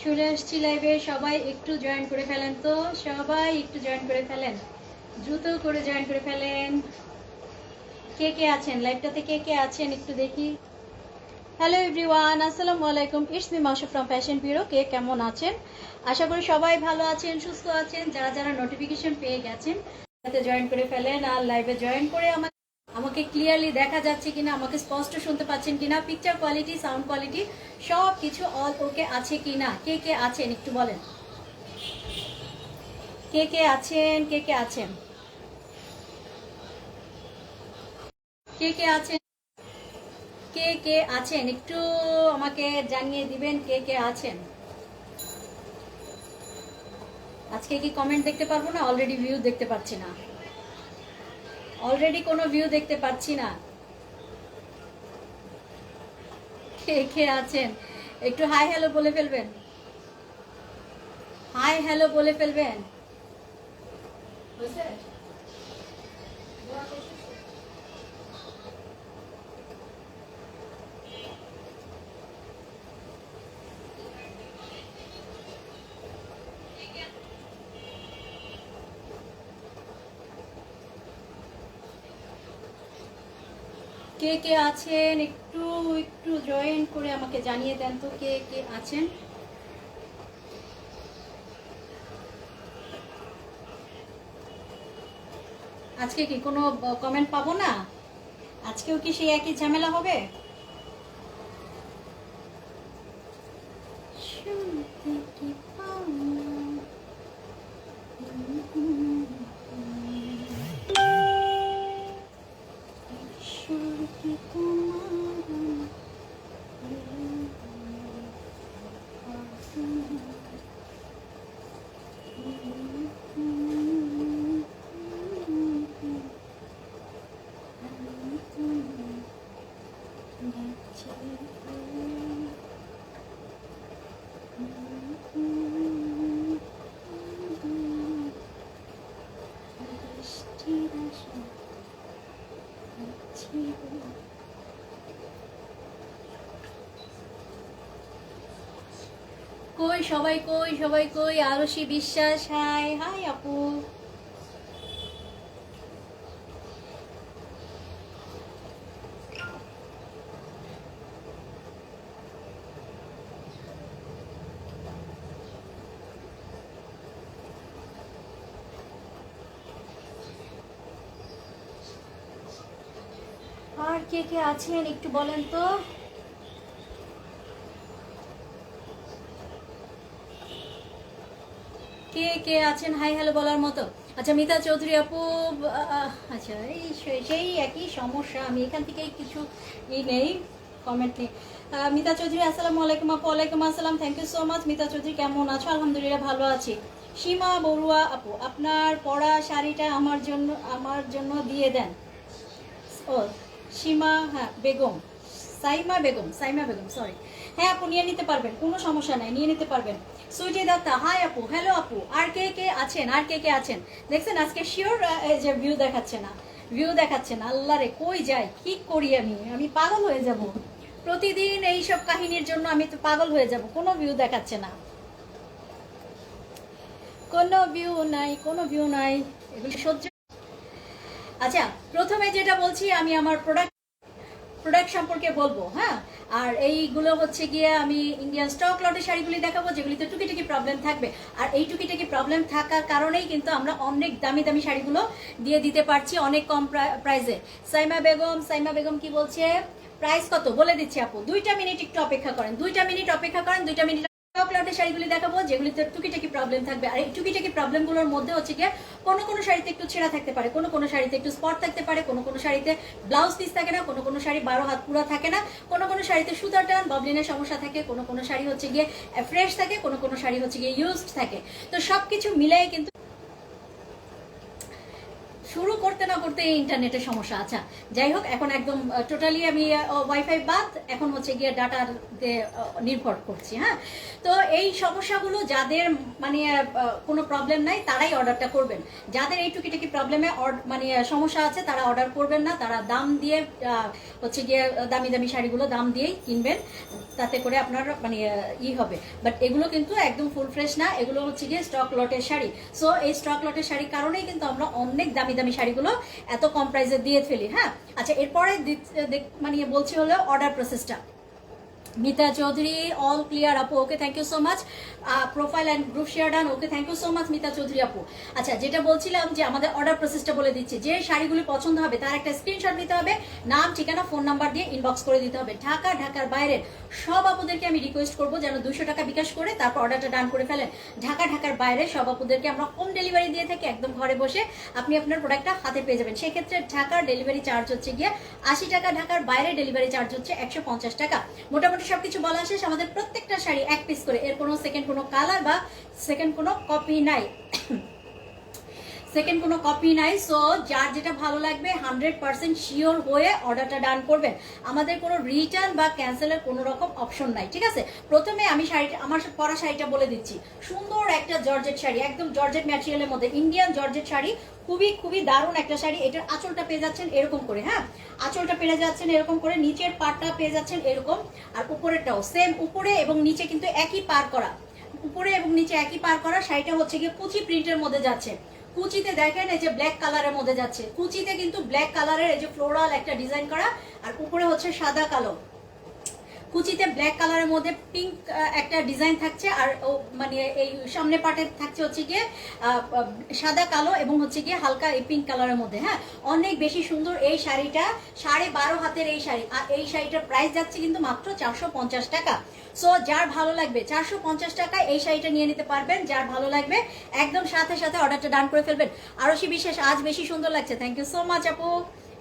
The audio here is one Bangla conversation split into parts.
চলে আসছি লাইভে, সবাই একটু জয়েন করে ফেলেন তো, সবাই একটু জয়েন করে ফেলেন, দ্রুত করে জয়েন করে ফেলেন। কে কে আছেন লাইভটাতে, কে কে আছেন একটু দেখি। হ্যালো এভরিওয়ান, আসসালামু আলাইকুম, it's me Masu from fashion bureau. কে কেমন আছেন? আশা করি সবাই ভালো আছেন, সুস্থ আছেন। যারা যারা নোটিফিকেশন পেয়ে গেছেন তাতে জয়েন করে ফেলেন, আর লাইভে জয়েন করে আমাকে ক্লিয়ারলি দেখা যাচ্ছে কিনা, আমাকে স্পষ্ট শুনতে পাচ্ছেন কিনা, পিকচার কোয়ালিটি, সাউন্ড কোয়ালিটি সব কিছু অল ওকে আছে কিনা, কে কে আছেন একটু বলেন। কে কে আছেন, কে কে আছেন, কে কে আছেন, কে কে আছেন একটু আমাকে জানিয়ে দিবেন কে কে আছেন। আজকে কি কমেন্ট দেখতে পারবো না? অলরেডি ভিউ দেখতে পাচ্ছি না, অলরেডি কোনো ভিউ দেখতে পাচ্ছি না। কে কে আছেন একটু হাই হ্যালো বলে ফেলবেন, হাই হ্যালো বলে ফেলবেন। কে কে আছেন একটু একটু জয়েন করে আমাকে জানিয়ে দেন তো, কে কে আছেন। আজকে কি কোনো কমেন্ট পাবো না? আজকেও কি সেই একই ঝামেলা হবে? শুনতে কি পাও না? ঈশ্বর কি তোমার কই সবাই, কই সবাই, কই আরশি বিশ্বাস, হাই হাই আপু। আর কে কে আছেন একটু বলেন তো। কে কে আছেন হাই হ্যালো বলার মতো? আচ্ছা মিতা চৌধুরী আপু, আচ্ছা এই সেই একই সমস্যা, আমি এখান থেকে কিছু নেই, কমেন্ট নেই। মিতা চৌধুরী আসসালামু আলাইকুম আপু। ওয়ালাইকুম আসসালাম, thank you so much. Mita Chowdhury কেমন আছো? আলহামদুলিল্লাহ ভালো আছি। সীমা বড়ুয়া আপু, আপনার পরা শাড়িটা আমার জন্য দিয়ে দেন। ও সীমা, হ্যাঁ বেগম, সাইমা বেগম সরি। হ্যাঁ আপু নিয়ে নিতে পারবেন, কোনো সমস্যা নাই, নিয়ে নিতে পারবেন। সুইটি দত্তা হাই আপু, হ্যালো আপু। আর কে কে আছেন, আর কে কে আছেন? দেখছেন আজকে শিওর যে ভিউ দেখাচ্ছে না, ভিউ দেখাচ্ছে না। আল্লাহ রে কই যাই, কি করি আমি পাগল হয়ে যাব প্রতিদিন এইসব কাহিনীর জন্য, আমি তো পাগল হয়ে যাব। কোনো ভিউ দেখাচ্ছে না, কোনো ভিউ নাই, কোনো ভিউ নাই, এগুলি সহ্য। আচ্ছা প্রথমে যেটা বলছি, আমি আমার প্রোডাক্ট সম্পর্কে বলবো, হ্যাঁ। আর এইগুলো হচ্ছে গিয়ে আমি ইন্ডিয়ান স্টক লটের শাড়িগুলি দেখাবো, যেগুলিতে টুকিটাকি প্রবলেম থাকবে। আর এই টুকিটাকি প্রবলেম থাকার কারণেই কিন্তু আমরা অনেক দামি দামি শাড়িগুলো দিয়ে দিতে পারছি অনেক কম প্রাইসে। সাইমা বেগম কি বলছে, প্রাইস কত বলে দিচ্ছি আপু, 2টা মিনিট একটু অপেক্ষা করেন, 2টা মিনিট অপেক্ষা করেন, 2টা মিনিট। স্টক লটের শাড়িগুলি দেখাবো যেগুলিতে টুকিটাকি প্রবলেম থাকবে। আর এই টুকিটাকি প্রবলেমগুলোর মধ্যে হচ্ছে গিয়ে কোনো কোনো শাড়িতে একটু ছেঁড়া থাকতে পারে, কোনো কোনো শাড়িতে একটু স্পট থাকতে পারে, কোনো কোনো শাড়িতে ব্লাউজ পিস থাকে না, কোনো কোনো শাড়ি 12 হাত পুরো থাকে না, কোনো কোনো শাড়িতে সুতার টান ববলিনের সমস্যা থাকে, কোনো কোনো শাড়ি হচ্ছে গিয়ে ফ্রেশ থাকে, কোনো কোনো শাড়ি হচ্ছে গিয়ে ইউজড থাকে। তো সবকিছু মিলাই কিন্তু শুরু করতে না করতে ইন্টারনেটের সমস্যা। আচ্ছা যাই হোক, এখন একদম টোটালি আমি ওয়াইফাই বাদ, এখন হচ্ছে গিয়ে ডাটার নির্ভর করছি। হ্যাঁ, তো এই সমস্যাগুলো যাদের মানে কোনো প্রবলেম নাই তারাই অর্ডারটা করবেন। যাদের এই টুকিটাকি প্রবলেমে মানে সমস্যা আছে তারা অর্ডার করবেন না, তারা দাম দিয়ে হচ্ছে গিয়ে দামি দামি শাড়িগুলো দাম দিয়েই কিনবেন, তাতে করে আপনার মানে হবে। বাট এগুলো কিন্তু একদম ফুল ফ্রেশ না, এগুলো হচ্ছে গিয়ে স্টক লটের শাড়ি। সো এই স্টক লটের শাড়ির কারণেই কিন্তু আমরা অনেক দামি দামি শাড়িগুলো এত কম প্রাইসে দিয়ে ফেলি। হ্যাঁ, আচ্ছা এরপরে মানে বলছি হলো অর্ডার প্রসেসটা। মিতা চৌধুরী, অল ক্লিয়ার আপু, okay thank you so much. Profile and group share done, okay thank you so much Mita Chowdhury আপু। আচ্ছা যেটা বলছিলাম যে আমাদের অর্ডার প্রসেসটা বলে দিচ্ছি। যে শাড়িগুলি পছন্দ হবে তার একটা স্ক্রিনশট নিতে হবে, নাম ঠিকানা ফোন নাম্বার দিয়ে ইনবক্স করে দিতে হবে। ঢাকা, ঢাকার বাইরের সব আপুদেরকে আমি রিকোয়েস্ট করবো যেন 200 টাকা বিকাশ করে তারপর অর্ডারটা ডান করে ফেলেন। ঢাকা, ঢাকার বাইরে সব আপুদেরকে আমরা হোম ডেলিভারি দিয়ে থাকি, একদম ঘরে বসে আপনি আপনার প্রোডাক্টটা হাতে পেয়ে যাবেন। সেক্ষেত্রে ঢাকার ডেলিভারি চার্জ হচ্ছে গিয়ে 80 টাকা, ঢাকার বাইরে ডেলিভারি চার্জ হচ্ছে 150 টাকা। মোটামুটি সবকিছু বলা শেষ। আমাদের প্রত্যেকটা শাড়ি এক পিস করে, এর কোনো সেকেন্ড কোনো কালার বা সেকেন্ড কোনো কপি নাই, সেকেন্ড কোনো কপি নাই। সো যার যেটা ভালো লাগবে 100% শিওর হয়ে অর্ডারটা ডান করবেন। আমাদের কোনো রিটার্ন বা ক্যান্সেলের কোনো রকম অপশন নাই, ঠিক আছে? প্রথমে আমি শাড়িটা, আমার পরা শাড়িটা বলে দিচ্ছি। সুন্দর একটা জর্জেট শাড়ি, একদম জর্জেট ম্যাটেরিয়ালের মধ্যে ইন্ডিয়ান জর্জেট শাড়ি, খুবই খুবই দারুণ একটা শাড়ি। এটার আঁচলটা পেয়ে যাচ্ছেন এরকম করে। হ্যাঁ, আঁচলটা পেয়ে যাচ্ছেন এরকম করে, নিচের পাটটা পেয়ে যাচ্ছেন এরকম, আর উপরেরটাও সেম, উপরে এবং নিচে কিন্তু একই পার করা, উপরে এবং নিচে একই পার করা। শাড়িটা হচ্ছে গিয়ে কুচি প্রিন্টের মধ্যে যাচ্ছে। কুচিতে দেখেন এই যে ব্ল্যাক কালারের মধ্যে যাচ্ছে, কুচিতে কিন্তু ব্ল্যাক কালারের এই যে ফ্লোরাল একটা ডিজাইন করা, আর উপরে হচ্ছে সাদা কালো। কুচিতে ব্ল্যাক কালারের মধ্যে পিঙ্ক একটা ডিজাইন থাকছে, আর মানে এই সামনে পাটে থাকছে হচ্ছে গিয়ে সাদা কালো এবং হচ্ছে গিয়ে হালকা এই পিঙ্ক কালারের মধ্যে। হ্যাঁ, অনেক বেশি সুন্দর এই শাড়িটা, 12.5 হাতের এই শাড়ি, আর এই শাড়িটার প্রাইস যাচ্ছে কিন্তু মাত্র 450 টাকা। সো যার ভালো লাগবে 450 টাকায় এই শাড়িটা নিয়ে নিতে পারবেন। যার ভালো লাগবে একদম সাথে সাথে অর্ডারটা ডান করে ফেলবেন। আরশি বিশেষ, আজ বেশি সুন্দর লাগছে, থ্যাংক ইউ সো মাচ আপু।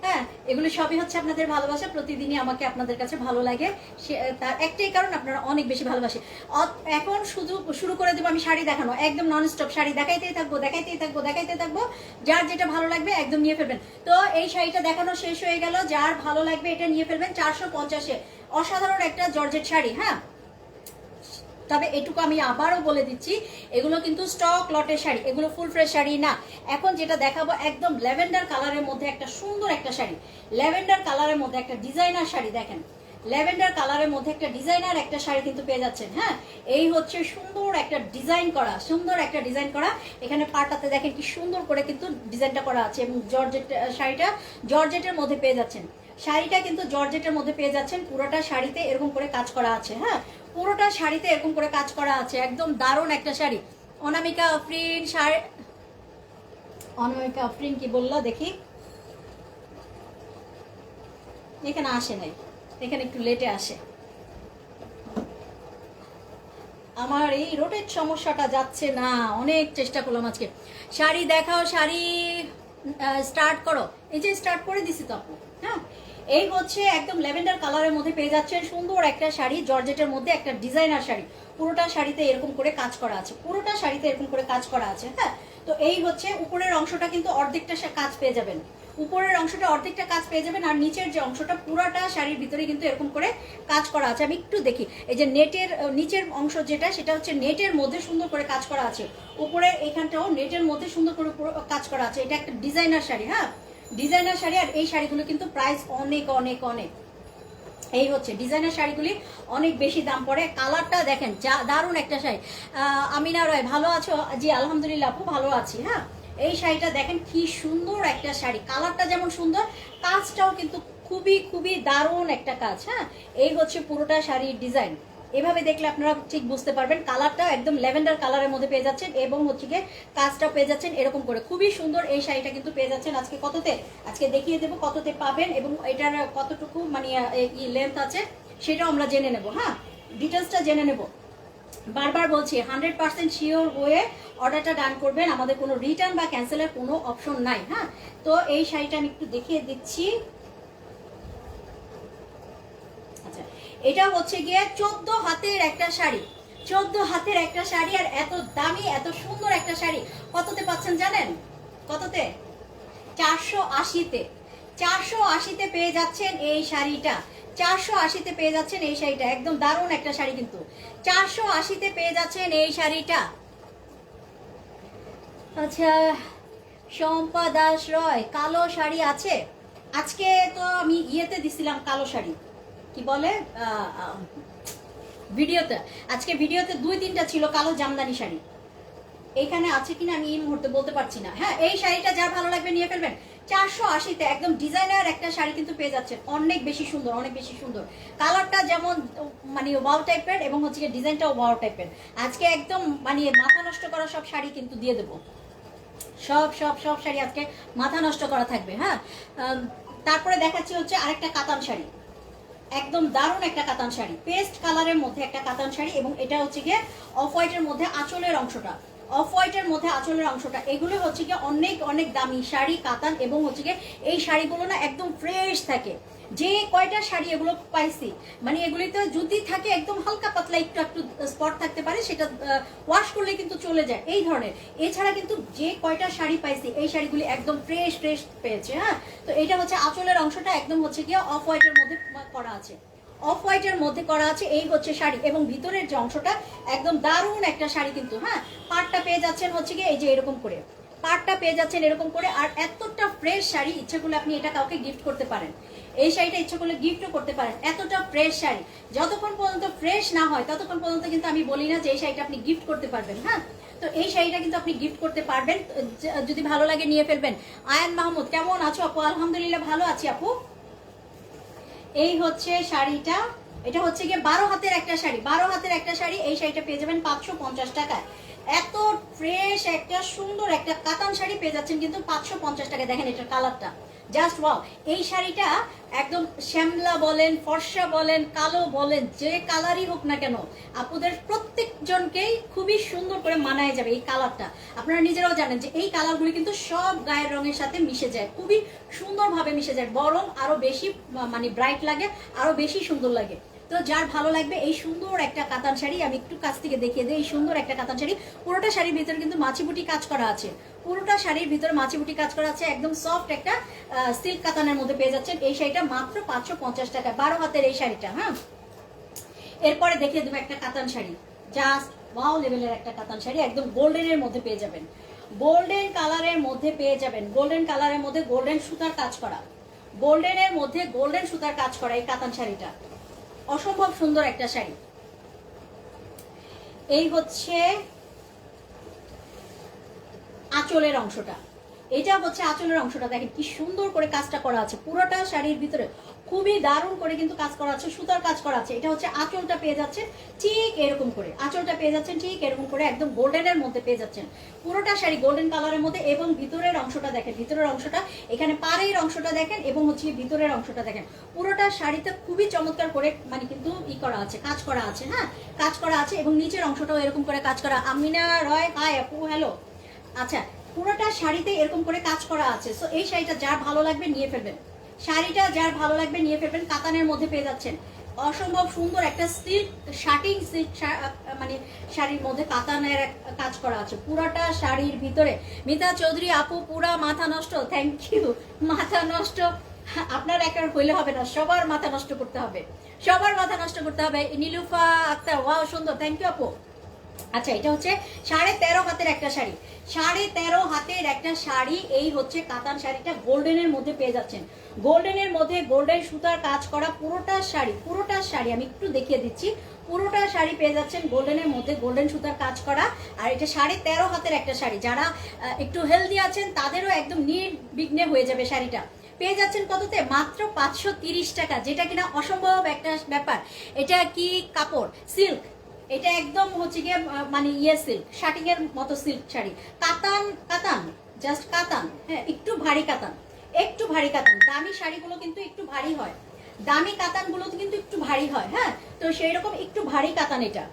হ্যাঁ, এগুলো সবই হচ্ছে আপনাদের ভালোবাসা, প্রতিদিনই আমাকে আপনাদের কাছে ভালো লাগে, তার একটাই কারণ আপনারা অনেক বেশি ভালোবাসে। এখন শুরু করে দেবো আমি শাড়ি দেখানো, একদম নন স্টপ শাড়ি দেখাইতেই থাকবো, দেখাইতেই থাকবো, দেখাইতেই থাকবো। যার যেটা ভালো লাগবে একদম নিয়ে ফেলবেন। তো এই শাড়িটা দেখানো শেষ হয়ে গেল, যার ভালো লাগবে এটা নিয়ে ফেলবেন 450-এ। অসাধারণ একটা জর্জেট শাড়ি। হ্যাঁ, তবে এটুকু আমি আবারও বলে দিচ্ছি, এগুলো কিন্তু স্টক লটের শাড়ি, এগুলো ফুল ফ্রেশ শাড়ি না। এখন যেটা দেখাবো একদম ল্যাভেন্ডার কালারের মধ্যে একটা সুন্দর একটা শাড়ি, ল্যাভেন্ডার কালারের মধ্যে একটা ডিজাইনার শাড়ি। দেখেন ল্যাভেন্ডার কালারের মধ্যে একটা ডিজাইনার একটা শাড়ি কিন্তু পেয়ে যাচ্ছেন। হ্যাঁ, এই হচ্ছে সুন্দর একটা ডিজাইন করা, সুন্দর একটা ডিজাইন করা। এখানে পাটাতে দেখেন কি সুন্দর করে কিন্তু ডিজাইনটা করা আছে, এবং জর্জেট শাড়িটা জর্জেটের মধ্যে পেয়ে যাচ্ছেন। শাড়িটা কিন্তু জর্জেটের মধ্যে পেয়ে যাচ্ছেন, পুরোটা শাড়িতে এরকম করে কাজ করা আছে। হ্যাঁ, পুরোটা শাড়িতে এরকম করে কাজ করা আছে, একদম দারুণ একটা শাড়ি। অনামিকা আফরিন শাড়ি, অনামিকা আফরিন কি বললো দেখি, এখানে আসে নাই, এখানে একটু লেটে আসে। আমার এই রোটেট সমস্যাটা যাচ্ছে না, অনেক চেষ্টা করলাম আজকে। শাড়ি দেখাও, শাড়ি স্টার্ট করো, এই যে স্টার্ট করে দিছি তো আপু। হ্যাঁ, এই হচ্ছে একদম ল্যাভেন্ডার কালারের মধ্যে পেয়ে যাচ্ছেন সুন্দর একটা শাড়ি, জর্জেটের মধ্যে একটা ডিজাইনার শাড়ি। পুরোটা শাড়িতে এরকম করে কাজ করা আছে, পুরোটা শাড়িতে এরকম করে কাজ করা আছে। হ্যাঁ, তো এই হচ্ছে উপরের অংশটা কিন্তু অর্ধেকটা কাজ পেয়ে যাবেন, উপরের অংশটা অর্ধেকটা কাজ পেয়ে যাবেন, আর নিচের যে অংশটা পুরাটা শাড়ির ভিতরে কিন্তু এরকম করে কাজ করা আছে। আমি একটু দেখি, এই যে নেটের নিচের অংশ যেটা, সেটা হচ্ছে নেটের মধ্যে সুন্দর করে কাজ করা আছে, উপরে এখানটাও নেটের মধ্যে সুন্দর করে কাজ করা আছে। এটা একটা ডিজাইনার শাড়ি। হ্যাঁ, ডিজাইনার শাড়ি, আর এই শাড়িগুলো কিন্তু প্রাইস অনেক অনেক অনেক, এই হচ্ছে ডিজাইনার শাড়িগুলি অনেক বেশি দাম পড়ে। কালারটা দেখেন, যা দারুণ একটা শাড়ি। আমিনা রয়, ভালো আছো? জি আলহামদুলিল্লাহ আপু, ভালো আছি। হ্যাঁ, এই শাড়িটা দেখেন কি সুন্দর একটা শাড়ি, কালারটা যেমন সুন্দর, কাজটাও কিন্তু খুবই খুবই দারুণ একটা কাজ। হ্যাঁ, এই হচ্ছে পুরোটা শাড়ির ডিজাইন। এভাবে দেখলে আপনারা ঠিক বুঝতে পারবেন। কালারটা একদম ল্যাভেন্ডার কালারের মধ্যে পেয়ে যাচ্ছেন, এবং হচ্ছে গিয়ে কাজটা পেয়ে যাচ্ছেন এরকম করে, খুবই সুন্দর। এই শাড়িটা কিন্তু পেয়ে যাচ্ছেন আজকে কততে, আজকে দেখিয়ে দেবো কততে পাবেন, এবং এটার কতটুকু মানে লেন্থ আছে সেটাও আমরা জেনে নেব। হ্যাঁ, ডিটেলসটা জেনে নেব। বারবার বলছি 100% শিওর হয়ে অর্ডারটা ডান করবেন, আমাদের কোনো রিটার্ন বা ক্যান্সেলের কোনো অপশন নাই। হ্যাঁ, তো এই শাড়িটা আমি একটু দেখিয়ে দিচ্ছি। আচ্ছা, এটা হচ্ছে গিয়ে 14 হাতের একটা শাড়ি, 14 হাতের একটা শাড়ি, আর এত দামি এত সুন্দর একটা শাড়ি কততে পাচ্ছেন জানেন? কততে? 480-তে 480-তে পেয়ে যাচ্ছেন এই শাড়িটা। 480-তে পেয়ে যাচ্ছেন এই শাড়িটা, একদম দারুণ একটা শাড়ি কিন্তু। 480-তে পেয়ে যাচ্ছেন এই শাড়িটা। আচ্ছা, শম্পা দাস রয়, কালো শাড়ি আছে? আজকে তো আমি ইয়েতে দিছিলাম কালো শাড়ি, কি বলে ভিডিওতে, আজকে ভিডিওতে 2-3টা ছিল কালো জামদানি শাড়ি। এইখানে আছে কিনা আমি এই মুহূর্তে বলতে পারছি না। হ্যাঁ, এই শাড়িটা যার ভালো লাগবে নিয়ে ফেলবেন। 480-তে একদম ডিজাইনার একটা শাড়ি কিন্তু পেয়ে যাচ্ছেন, অনেক বেশি সুন্দর, অনেক বেশি সুন্দর। কালারটা যেমন মানে ওয়াও টাইপের এবং হচ্ছে ডিজাইনটাও ওয়াও টাইপের। আজকে একদম মানে মাথা নষ্ট করা সব শাড়ি কিন্তু দিয়ে দেবো, সব সব সব শাড়ি আজকে মাথা নষ্ট করা থাকবে। হ্যাঁ, তারপরে দেখাচ্ছি হচ্ছে আরেকটা কাতান শাড়ি, একদম দারুণ একটা কাতান শাড়ি, পেস্ট কালারের মধ্যে একটা কাতান শাড়ি, এবং এটা হচ্ছে গিয়ে অফ হোয়াইটের মধ্যে আঁচলের অংশটা, অফ হোয়াইটের মধ্যে আঁচলের অংশটা। এগুলো হচ্ছে গিয়ে অনেক অনেক দামি শাড়ি, কাতান, এবং হচ্ছে গিয়ে এই শাড়িগুলো না একদম ফ্রেশ থাকে। যে কয়টা শাড়ি এগুলো পাইছি, মানে এগুলিতে যদি থাকে একদম হালকা পাতলা একটু একটু স্পট থাকতে পারে, সেটা ওয়াশ করলে কিন্তু চলে যায় এই ধরনের। এছাড়া কিন্তু যে কয়টা শাড়ি পাইছি এই শাড়িগুলি একদম ফ্রেশ ফ্রেশ পেয়েছে। হ্যাঁ, তো এটা হচ্ছে আঁচলের অংশটা একদম হচ্ছে গিয়ে অফ হোয়াইটের মধ্যে করা আছে, অফ হোয়াইটের মধ্যে করা আছে। এই হচ্ছে শাড়ি, এবং ভিতরের যে অংশটা একদম দারুণ একটা শাড়ি কিন্তু। হ্যাঁ, পাটটা পেয়ে যাচ্ছেন হচ্ছে গিয়ে এই যে এরকম করে, পাটটা পেয়ে যাচ্ছেন এরকম করে। আর এতটা ফ্রেশ শাড়ি, ইচ্ছে করলে আপনি এটা কাউকে গিফট করতে পারেন, এই শাড়িটা ইচ্ছে করলে গিফটও করতে পারেন। এতটা ফ্রেশ শাড়ি, যতক্ষণ পর্যন্ত ফ্রেশ না হয় ততক্ষণ পর্যন্ত কিন্তু আমি বলি না যে এই শাড়িটা আপনি গিফট করতে পারবেন। হ্যাঁ, তো এই শাড়িটা কিন্তু আপনি গিফট করতে পারবেন, যদি ভালো লাগে নিয়ে ফেলবেন। আয়ান মাহমুদ, কেমন আছো আপু? আলহামদুলিল্লাহ ভালো আছি আপু। এই হচ্ছে শাড়িটা, এটা হচ্ছে গিয়ে 12 হাতের একটা শাড়ি, 12 হাতের একটা শাড়ি। এই শাড়িটা পেয়ে যাবেন 550 টাকায়। এত ফ্রেশ একটা সুন্দর একটা কাতান শাড়ি পেয়ে যাচ্ছেন কিন্তু 550 টাকায়। দেখেন এটার কালারটা জাস্ট ওয়াও। এই শাড়িটা একদম শ্যামলা বলেন, ফর্সা বলেন, কালো বলেন, যে কালারই হোক না কেন, আপুদের প্রত্যেকজনকেই খুবই সুন্দর করে মানায় যাবে এই কালারটা। আপনারা নিজেরাও জানেন যে এই কালারগুলি কিন্তু সব গায়ের রঙের সাথে মিশে যায়, খুবই সুন্দরভাবে মিশে যায়, বরং আরো বেশি মানে ব্রাইট লাগে, আরো বেশি সুন্দর লাগে। তো যার ভালো লাগবে এই সুন্দর একটা কাতান শাড়ি, আমি একটু কাছ থেকে দেখিয়ে দিই। এই সুন্দর একটা কাতান শাড়ি, পুরোটা শাড়ির ভিতরে কিন্তু মাছিবুটি কাজ করা আছে, পুরোটা শাড়ির ভিতরে মাছিবুটি কাজ করা আছে, একদম সফট একটা সিল্ক কাতানের মধ্যে পেয়ে যাচ্ছেন এই শাড়িটা মাত্র 550 টাকা, 12 হাতের এই শাড়িটা। হ্যাঁ, এরপরে দেখিয়ে দেবো একটা কাতান শাড়ি, জাস্ট ওয়াও লেভেলের একটা কাতান শাড়ি, একদম গোল্ডেনের মধ্যে পেয়ে যাবেন, গোল্ডেন কালারের মধ্যে পেয়ে যাবেন, গোল্ডেন কালারের মধ্যে গোল্ডেন সুতার কাজ করা, গোল্ডেনের মধ্যে গোল্ডেন সুতার কাজ করা এই কাতান শাড়িটা অসম্ভব সুন্দর একটা শাড়ি। এই হচ্ছে আঁচলের অংশটা, এটা হচ্ছে আঁচলের অংশটা, দেখেন কি সুন্দর করে কাজটা করা আছে, পুরোটা শাড়ির ভিতরে খুবই দারুণ করে কিন্তু কাজ করা আছে, সুতার কাজ করা আছে। এটা হচ্ছে আঁচলটা পেয়ে যাচ্ছেন ঠিক এরকম করে, আঁচলটা পেয়ে যাচ্ছেন ঠিক এরকম করে, একদম গোল্ডেনের মধ্যে পেয়ে যাচ্ছেন পুরোটা শাড়ি গোল্ডেন কালারের মধ্যে। এবং ভিতরের অংশটা দেখেন, ভিতরের অংশটা এখানে পাড়ের অংশটা দেখেন, এবং হচ্ছে ভিতরের অংশটা দেখেন, পুরোটা শাড়িতে খুবই চমৎকার করে মানে কিন্তু ই করা আছে, কাজ করা আছে। হ্যাঁ, কাজ করা আছে, এবং নিচের অংশটাও এরকম করে কাজ করা। আমিনা রয়, হাই আপু, হ্যালো। আচ্ছা, পুরোটা শাড়িতে এরকম করে কাজ করা আছে। সো এই শাড়িটা যার ভালো লাগবে নিয়ে ফেলবেন, শাড়িটা যার ভালো লাগবে নিয়ে ফেলবেন। কাতানের মধ্যে পেয়ে যাচ্ছেন অসম্ভব সুন্দর একটা সিল্ক শার্টিং, সিল্ক মানে শাড়ির মধ্যে কাতানের কাজ করা আছে পুরাটা শাড়ির ভিতরে। মিতা চৌধুরী আপু, পুরা মাথা নষ্ট, থ্যাংক ইউ। মাথা নষ্ট আপনার একার হইলে হবে না, সবার মাথা নষ্ট করতে হবে, সবার মাথা নষ্ট করতে হবে। নীলুফা আক্তার, ওয়াও সুন্দর, থ্যাংক ইউ আপু। আচ্ছা, এটা হচ্ছে 13.5 হাতের একটা শাড়ি, 13.5 হাতের একটা শাড়ি। এই হচ্ছে কাতান শাড়িটা, গোল্ডেনের মধ্যে পেয়ে যাচ্ছেন, গোল্ডেনের মধ্যে গোল্ডেন সুতার কাজ করা পুরোটা শাড়ি, পুরোটা শাড়ি আমি একটু দেখিয়ে দিচ্ছি। পুরোটা শাড়ি পেয়ে যাচ্ছেন গোল্ডেনের মধ্যে গোল্ডেন সুতার কাজ করা। আর এটা 13.5 হাতের একটা শাড়ি, যারা একটু হেলদি আছেন তাদেরও একদম নির্বিঘ্নে হয়ে যাবে শাড়িটা। পেয়ে যাচ্ছেন কততে? মাত্র 530 টাকা, যেটা কিনা অসম্ভব একটা ব্যাপার। এটা কি কাপড়? সিল্ক, এটা একদম হচ্ছে গিয়ে মানে ইয়ে সিল্ক, শার্টিং এর মতো সিল্ক শাড়ি, কাতান, কাতান, জাস্ট কাতান। হ্যাঁ, একটু ভারী কাতান, একটু ভারী কাতান। দামি শাড়িগুলো কিন্তু একটু ভারী হয়, দামি কাতানগুলো কিন্তু একটু ভারী হয়। হ্যাঁ, তো সেই রকম একটু ভারী কাতান, এটা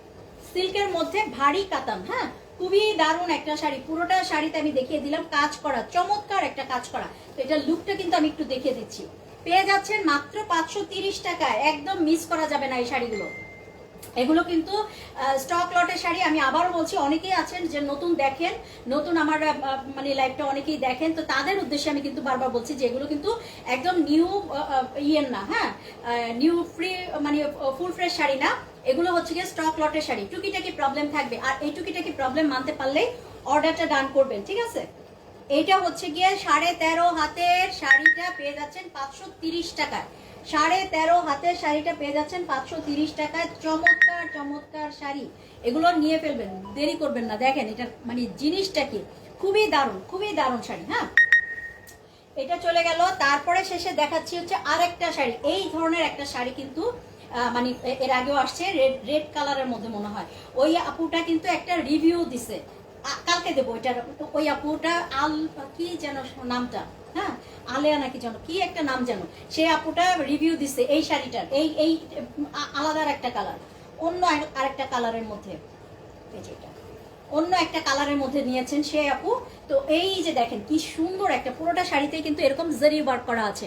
সিল্কের মধ্যে ভারী কাতান। হ্যাঁ, খুবই দারুণ একটা শাড়ি, পুরোটা শাড়িতে আমি দেখিয়ে দিলাম কাজ করা, চমৎকার একটা কাজ করা। তো এটা লুকটা কিন্তু আমি একটু দেখিয়ে দিচ্ছি। পেয়ে যাচ্ছেন মাত্র 530 টাকায়, একদম মিস করা যাবে না এই শাড়িগুলো, এগুলো কিন্তু স্টক লটের শাড়ি। আমি আবারও বলছি, অনেকেই আছেন যে নতুন দেখেন, নতুন আমার মানে লাইভটা অনেকেই দেখেন, তো তাদের উদ্দেশ্যে আমি কিন্তু বারবার বলছি যে এগুলো কিন্তু একদম নিউ ইয়ের না, হ্যাঁ, নিউ ফ্রি মানে ফুল ফ্রেশ শাড়ি না, এগুলো হচ্ছে গিয়ে স্টক লটের শাড়ি। টুকিটাকি প্রবলেম থাকবে, আর এই টুকিটাকি প্রবলেম মানতে পারলেই অর্ডারটা ডান করবেন, ঠিক আছে? এইটা হচ্ছে গিয়ে 13.5 হাতের শাড়িটা পেয়ে যাচ্ছেন 530 টাকায়। 13.5 হাতের শাড়িটা পেয়ে যাচ্ছেন 530 টাকায়। চমৎকার চমৎকার শাড়ি, এগুলো নিয়ে ফেলবেন, দেরি করবেন না। দেখেন এটা মানে জিনিসটা কি, খুবই দারুণ শাড়ি। হ্যাঁ, এটা চলে গেল। তারপরে শেষে দেখাচ্ছি হচ্ছে আরেকটা শাড়ি। এই ধরনের একটা শাড়ি কিন্তু মানে এর আগেও আসছে, রেড কালারের মধ্যে মনে হয়। ওই আপুটা কিন্তু একটা রিভিউ দিছে, কালকে দেবো ওইটার। ওই আপুটা কি যেন নামটা, হ্যাঁ, আলেয়া নাকি যেন কি একটা নাম যেন, সেই আপুটা রিভিউ দিছে এই শাড়িটার। এই আলাদা একটা কালার, অন্য আরেকটা কালারের মধ্যে, অন্য একটা কালারের মধ্যে নিয়েছেন সেই আপু। তো এই যে দেখেন কি সুন্দর একটা, পুরোটা শাড়িতে কিন্তু এরকম জারি ওয়ার্ক করা আছে।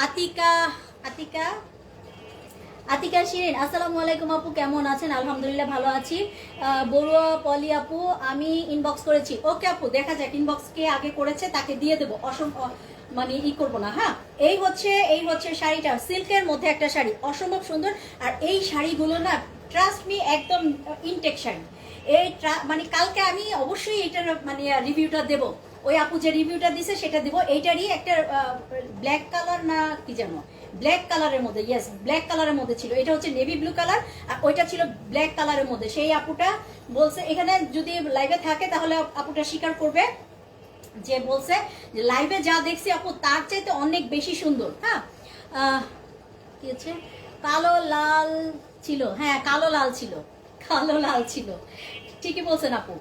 আতিকা আতিকা আতিকা শিরিন, আসসালামু আলাইকুম আপু, কেমন আছেন? আলহামদুলিল্লাহ ভালো আছি। বড়ুয়া পলি আপু, আমি ইনবক্স করেছি। ওকে আপু, দেখা যাক ইনবক্স কে আগে করেছে তাকে দিয়ে দেবো, মানে করবো না। হ্যাঁ, এই হচ্ছে শাড়িটা, সিল্কের মধ্যে একটা শাড়ি, অসম্ভব সুন্দর। আর এই শাড়িগুলো না, ট্রাস্ট মি, একদম ইনটেক শাড়ি। মানে কালকে আমি অবশ্যই এইটার মানে রিভিউটা দেবো। ওই আপু যে রিভিউটা দিছে সেটা দিব। এইটারই একটা ব্ল্যাক কালার না কি জানো, ব্ল্যাক কালারের মধ্যে, ইয়েস ব্ল্যাক কালারের মধ্যে ছিল। এটা হচ্ছে নেভি ব্লু কালার, আর ওইটা ছিল ব্ল্যাক কালারের মধ্যে। সেই আপুটা বলছে, এখানে যদি লাইভে থাকে তাহলে আপুটা স্বীকার করবে, যে বলছে যে লাইভে যা দেখছি আপু তার চাইতে অনেক বেশি সুন্দর। হ্যাঁ, কি হচ্ছে, কালো লাল ছিল, হ্যাঁ কালো লাল ছিল, ঠিকই বলছেন আপু।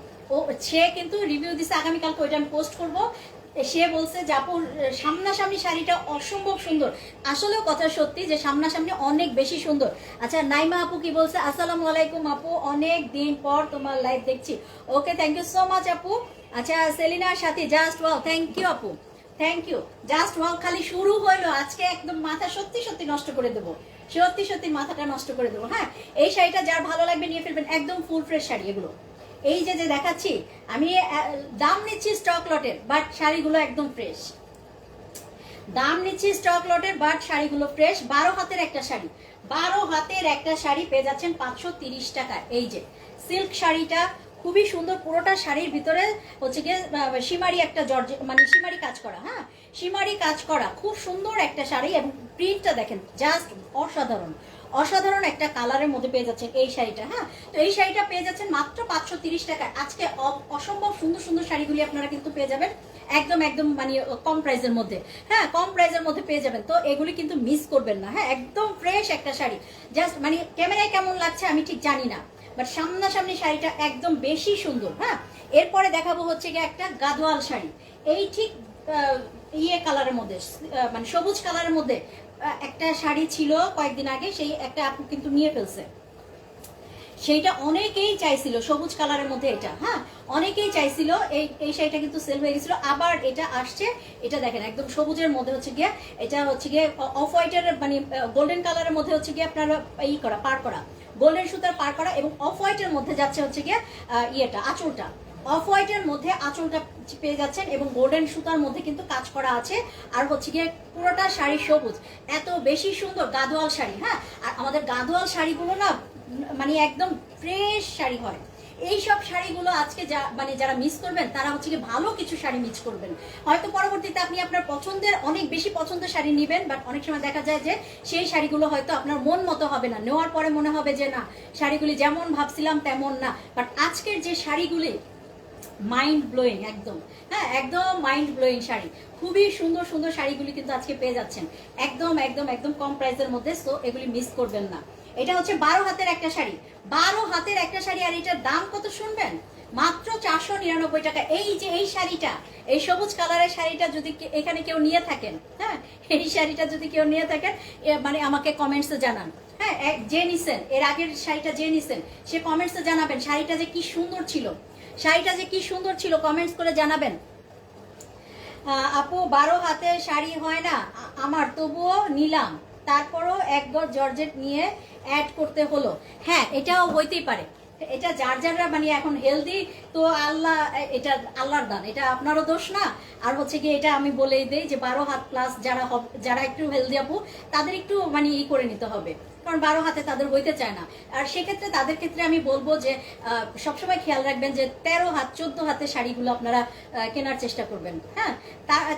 সে কিন্তু রিভিউ দিছে, আগামীকালকে ওইটা আমি পোস্ট করবো। সে বলছে যে আপু সামনাসামনি শাড়িটা অসম্ভব সুন্দর। আসলেও কথা সত্যি যে সামনাসামনি অনেক বেশি সুন্দর। আচ্ছা, নাইমা আপু কি বলছে, আসসালামু আলাইকুম আপু, অনেক দিন পর তোমার লাইভ দেখছি। ওকে, থ্যাংক ইউ সো মাচ আপু। আচ্ছা, সেলিনার সাথে জাস্ট ওয়াও, থ্যাংক ইউ আপু, থ্যাংক ইউ। জাস্ট ওয়াও খালি শুরু হইলো, আজকে একদম মাথা সত্যি নষ্ট করে দেবো, সত্যি মাথাটা নষ্ট করে দেবো। হ্যাঁ, এই শাড়িটা যার ভালো লাগবে নিয়ে ফেলবেন, একদম ফুল ফ্রেশ শাড়ি এগুলো। এই যে দেখাচ্ছি আমি, দাম নিচ্ছি স্টক লটের, বাট শাড়িগুলো একদম ফ্রেশ। দাম নিচ্ছি স্টক লটের, বাট শাড়িগুলো ফ্রেশ। 12 হাতের একটা শাড়ি, 12 হাতের একটা শাড়ি পেয়ে যাচ্ছেন 530 টাকায়। এই যে সিল্ক শাড়িটা খুবই সুন্দর, পুরোটা শাড়ির ভিতরে হচ্ছে গিয়ে সীমারি একটা মানে সীমারি কাজ করা। হ্যাঁ, সীমারি কাজ করা, খুব সুন্দর একটা শাড়ি। এবং প্রিন্টটা দেখেন, জাস্ট অসাধারণ একটা কালারের মধ্যে পেয়ে যাচ্ছেন এই শাড়িটা। হ্যাঁ, তো এই শাড়িটা পেয়ে যাচ্ছেন মাত্র 530 টাকায়। আজকে অসম্ভব সুন্দর শাড়িগুলি আপনারা কিন্তু পেয়ে যাবেন একদম মানে কম প্রাইসের মধ্যে। হ্যাঁ, কম প্রাইসের মধ্যে পেয়ে যাবেন, তো এগুলি কিন্তু মিস করবেন না। হ্যাঁ, একদম ফ্রেশ একটা শাড়ি। জাস্ট মানে ক্যামেরায় কেমন লাগছে আমি ঠিক জানি না, বাট সামনাসামনি শাড়িটা একদম বেশি সুন্দর। হ্যাঁ, এরপরে দেখাবো হচ্ছে গিয়ে একটা গাদোয়াল শাড়ি, এই ঠিক ইয়ে কালারের মধ্যে, মানে সবুজ কালারের মধ্যে একটা শাড়ি ছিল কয়েকদিন আগে, সেই একটা আপু কিন্তু নিয়ে ফেলছে। সেইটা অনেকেই চাইছিল, সবুজ কালারের মধ্যে এটা। হ্যাঁ, অনেকেই চাইছিল, এই শাড়িটা কিন্তু সেল হয়ে গেছিল। আবার এটা আসছে, এটা দেখেন একদম সবুজের মধ্যে হচ্ছে গিয়ে, এটা হচ্ছে গিয়ে অফ হোয়াইটের মানে গোল্ডেন কালারের মধ্যে হচ্ছে গিয়ে আপনার পার করা, গোল্ডেন সুতার পার করা, এবং অফ হোয়াইটের মধ্যে যাচ্ছে হচ্ছে গিয়ে ইয়েটা, আঁচলটা অফ হোয়াইটের মধ্যে আঁচলটা পেয়ে যাচ্ছেন, এবং গোল্ডেন সুতার মধ্যে কিন্তু কাজ করা আছে। আর হচ্ছে গিয়ে পুরোটা শাড়ি সবুজ, এত বেশি সুন্দর গাদোয়াল শাড়ি। হ্যাঁ, আর আমাদের গাদোয়াল শাড়িগুলো না মানে একদম ফ্রেশ শাড়ি হয়। এই সব শাড়িগুলো আজকে মানে যারা মিস করবেন তারা হচ্ছে কি ভালো কিছু শাড়ি মিস করবেন। হয়তো পরবর্তীতে আপনি আপনার পছন্দের অনেক বেশি পছন্দের শাড়ি নেবেন, বাট অনেক সময় দেখা যায় যে সেই শাড়িগুলো হয়তো আপনার মন মতো হবে না, নেওয়ার পরে মনে হবে যে না, শাড়িগুলি যেমন ভাবছিলাম তেমন না। বাট আজকের যে শাড়িগুলি মাইন্ড ব্লোয়িং একদম। হ্যাঁ, একদম মাইন্ড ব্লোয়িং শাড়ি, খুবই সুন্দর শাড়িগুলি কিন্তু আজকে পেয়ে যাচ্ছেন একদম কম প্রাইসের মধ্যে। সো এগুলি মিস করবেন না। এটা হচ্ছে 12 হাতের একটা শাড়ি, 12 হাতের একটা শাড়ি। আর এটার দাম কত শুনবেন, মাত্র 499 টাকা। এই যে এই শাড়িটা, এই সবুজ কালারের শাড়িটা যদি এখানে কেউ নিয়ে থাকেন, হ্যাঁ, এই শাড়িটা যদি কেউ নিয়ে থাকেন মানে আমাকে কমেন্টসে জানান। হ্যাঁ, যে নিছেন, এর আগের শাড়িটা যে নিছেন সে কমেন্টসে জানাবেন শাড়িটা যে কি সুন্দর ছিল, কমেন্টস করে জানাবেন। আপু 12 হাতের শাড়ি হয় না আমার, তবুও নিলাম। তারপরও এক গজ জর্জেট নিয়ে অ্যাড করতে হলো। হ্যাঁ, এটাও হইতেই পারে, এটা যার যারা মানে এখন হেলদি তো আল্লাহ, এটা আল্লাহর দান, এটা আপনারও দোষ না। আর হচ্ছে কি, এটা আমি বলেই দেই যে 12 হাত প্লাস যারা একটু হেলদি আপু, তাদের একটু মানে করে নিতে হবে, কারণ 12 হাতে তাদের হইতে চায় না। আর সেক্ষেত্রে তাদের ক্ষেত্রে আমি বলবো যে সবসময় খেয়াল রাখবেন যে 13 হাত 14 হাতের শাড়িগুলো আপনারা কেনার চেষ্টা করবেন। হ্যাঁ,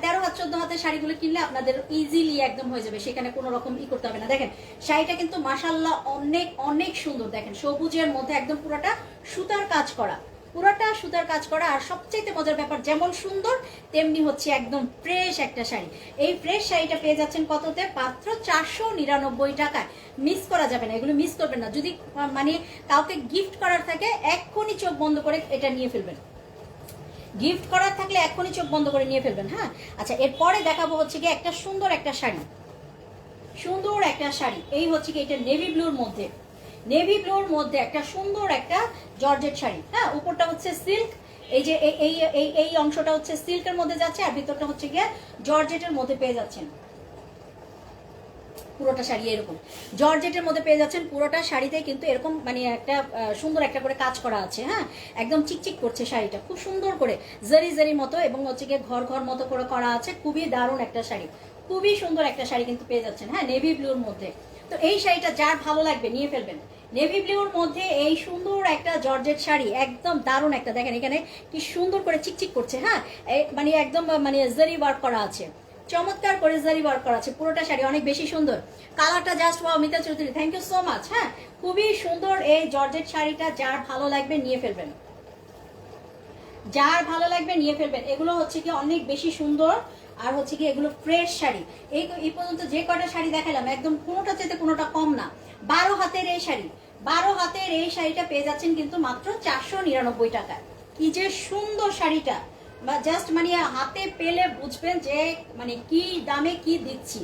13 হাত 14 হাতের শাড়িগুলো কিনলে আপনাদের ইজিলি একদম হয়ে যাবে, সেখানে কোনো রকম করতে হবে না। দেখেন শাড়িটা কিন্তু মাশাআল্লাহ অনেক অনেক সুন্দর। দেখেন সবুজের মধ্যে একদম পুরোটা সুতার কাজ করা, পুরোটা সুতার কাজ করা। আর সবচেয়ে মজার ব্যাপার, যেমন সুন্দর তেমনি হচ্ছে একদম ফ্রেশ একটা শাড়ি। এই ফ্রেশ শাড়িটা পেয়ে যাচ্ছেন কততে? মাত্র 499 টাকায়। মিস করা যাবে না, এগুলো মিস করবেন না। যদি মানে কাউকে গিফট করার থাকে, এক্ষুনি চোখ বন্ধ করে এটা নিয়ে ফেলবেন। গিফট করার থাকলে এক্ষুনি চোখ বন্ধ করে নিয়ে ফেলবেন। হ্যাঁ, আচ্ছা, এরপরে দেখাবো হচ্ছে কি একটা সুন্দর একটা শাড়ি, সুন্দর একটা শাড়ি। এই হচ্ছে কি, এটা নেভি ব্লুর মধ্যে, নেভি ব্লুর মধ্যে একটা সুন্দর একটা জর্জেট শাড়ি। হ্যাঁ, উপরটা হচ্ছে সিল্ক, এই যে এই এই এই অংশটা হচ্ছে সিল্কের মধ্যে যাচ্ছে, আর ভিতরটা হচ্ছে গিয়ে জর্জেটের মধ্যে পেয়ে যাচ্ছেন। পুরোটা শাড়ি এরকম জর্জেটের মধ্যে পেয়ে যাচ্ছেন। পুরোটা শাড়িতে কিন্তু এরকম মানে একটা সুন্দর একটা করে কাজ করা আছে। হ্যাঁ, একদম চিকচিক করছে শাড়িটা, খুব সুন্দর করে জারি জারি মতো, এবং হচ্ছে গিয়ে ঘর ঘর মতো করে করা আছে। খুবই দারুণ একটা শাড়ি, খুবই সুন্দর একটা শাড়ি কিন্তু পেয়ে যাচ্ছেন। হ্যাঁ, নেভি ব্লুর মধ্যে। তো এই শাড়িটা যার ভালো লাগবে নিয়ে ফেলবেন। নেভি ব্লুর মধ্যে এই সুন্দর একটা জর্জেট শাড়ি, একদম দারুণ একটা। দেখেন এখানে কি সুন্দর করে চিকচিক করছে। হ্যাঁ, মানে একদম মানে জারি ওয়ার্ক করা আছে, চমৎকার করে জারি ওয়ার্ক করা আছে। পুরোটা শাড়ি অনেক বেশি সুন্দর। কালারটা just wow. Mita Chowdhury, thank you so much. হ্যাঁ, খুবই সুন্দর এই জর্জেট শাড়িটা, যার ভালো লাগবে নিয়ে ফেলবেন, যার ভালো লাগবে নিয়ে ফেলবেন। এগুলো হচ্ছে কি অনেক বেশি সুন্দর, আর হচ্ছে কি এগুলো ফ্রেশ শাড়ি। এই পর্যন্ত যে কয়টা শাড়ি দেখালাম একদম কোনোটা চাইতে কোনোটা কম না। 12 হাতের এই শাড়ি, 12 হাতের এই শাড়িটা পেয়ে যাচ্ছেন কিন্তু মাত্র 499 টাকায়। কি যে সুন্দর শাড়িটা, বা জাস্ট মানে হাতে পেলে বুঝবেন যে মানে কি দামে কি দিচ্ছি।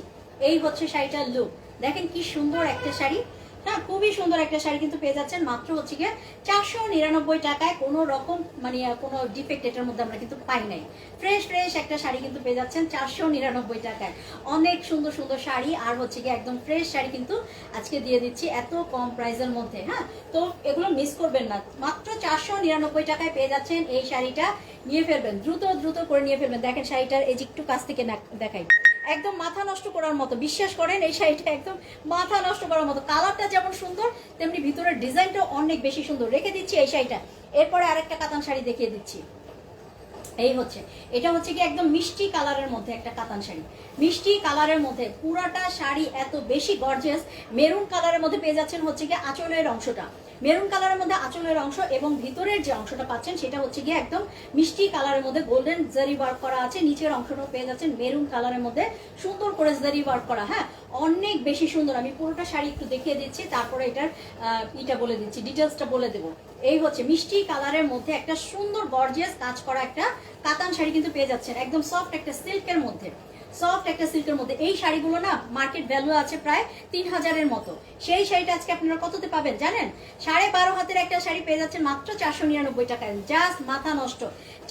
এই হচ্ছে শাড়িটার লুক। দেখেন কি সুন্দর একটা শাড়ি। হ্যাঁ, খুবই সুন্দর একটা শাড়ি কিন্তু পেয়ে যাচ্ছেন মাত্র হচ্ছে গিয়ে 499 টাকায়। কোনো রকম মানে কোনো ডিফেক্ট এটার মধ্যে আমরা কিন্তু পাই নাই। ফ্রেশ ফ্রেশ একটা শাড়ি কিন্তু পেয়ে যাচ্ছেন 499 টাকায়। অনেক সুন্দর সুন্দর শাড়ি আর হচ্ছে গিয়ে একদম ফ্রেশ শাড়ি কিন্তু আজকে দিয়ে দিচ্ছি এত কম প্রাইসের মধ্যে। হ্যাঁ, তো এগুলো মিস করবেন না। মাত্র 499 টাকায় পেয়ে যাচ্ছেন এই শাড়িটা, নিয়ে ফেলবেন, দ্রুত দ্রুত করে নিয়ে ফেলবেন। দেখেন শাড়িটার এই যে একটু কাছ থেকে দেখাই, একদম মাথা নষ্ট করার মতো। বিশ্বাস করেন এই শাড়িটা একদম মাথা নষ্ট করার মতো। কালারটা যেমন সুন্দর তেমনি ভিতরের ডিজাইনটাও অনেক বেশি সুন্দর। রেখে দিচ্ছি এই শাড়িটা। এরপরে আরেকটা কাতান শাড়ি দেখিয়ে দিচ্ছি। এই হচ্ছে, এটা হচ্ছে কি একদম মিষ্টি কালারের মধ্যে একটা কাতান শাড়ি, মিষ্টি কালারের মধ্যে পুরাটা শাড়ি এত বেশি গর্জিয়াস। মেরুন কালারের মধ্যে পেয়ে যাচ্ছেন হচ্ছে কি আঁচলের অংশটা, মেরুন কালারের মধ্যে আঁচলের অংশ, এবং ভিতরের যে অংশটা পাচ্ছেন সেটা হচ্ছে গিয়ে একদম মিষ্টি কালারের মধ্যে গোল্ডেন জারি ওয়ার্ক করা আছে। নিচের অংশটাও পেয়ে যাচ্ছেন মেরুন কালারের মধ্যে সুন্দর করে জারি ওয়ার্ক করা। হ্যাঁ, অনেক বেশি সুন্দর। আমি পুরোটা শাড়ি একটু দেখিয়ে দিচ্ছি, তারপরে এটার ইটা বলে দিচ্ছি, ডিটেলসটা বলে দেবো। এই হচ্ছে মিষ্টি কালারের মধ্যে একটা সুন্দর গর্জিয়াস কাজ করা একটা কাতান শাড়ি কিন্তু পেয়ে যাচ্ছেন, একদম সফট একটা সিল্কের মধ্যে, সফট একটা সিল্কের মধ্যে। এই শাড়িগুলো না মার্কেট ভ্যালু আছে প্রায় 3000-এর মতো। সেই শাড়িটা আজকে আপনারা কততে পাবেন জানেন? 12.5 হাতের একটা শাড়ি পেয়ে যাচ্ছেন মাত্র 499 টাকায়। জাস্ট মাথা নষ্ট,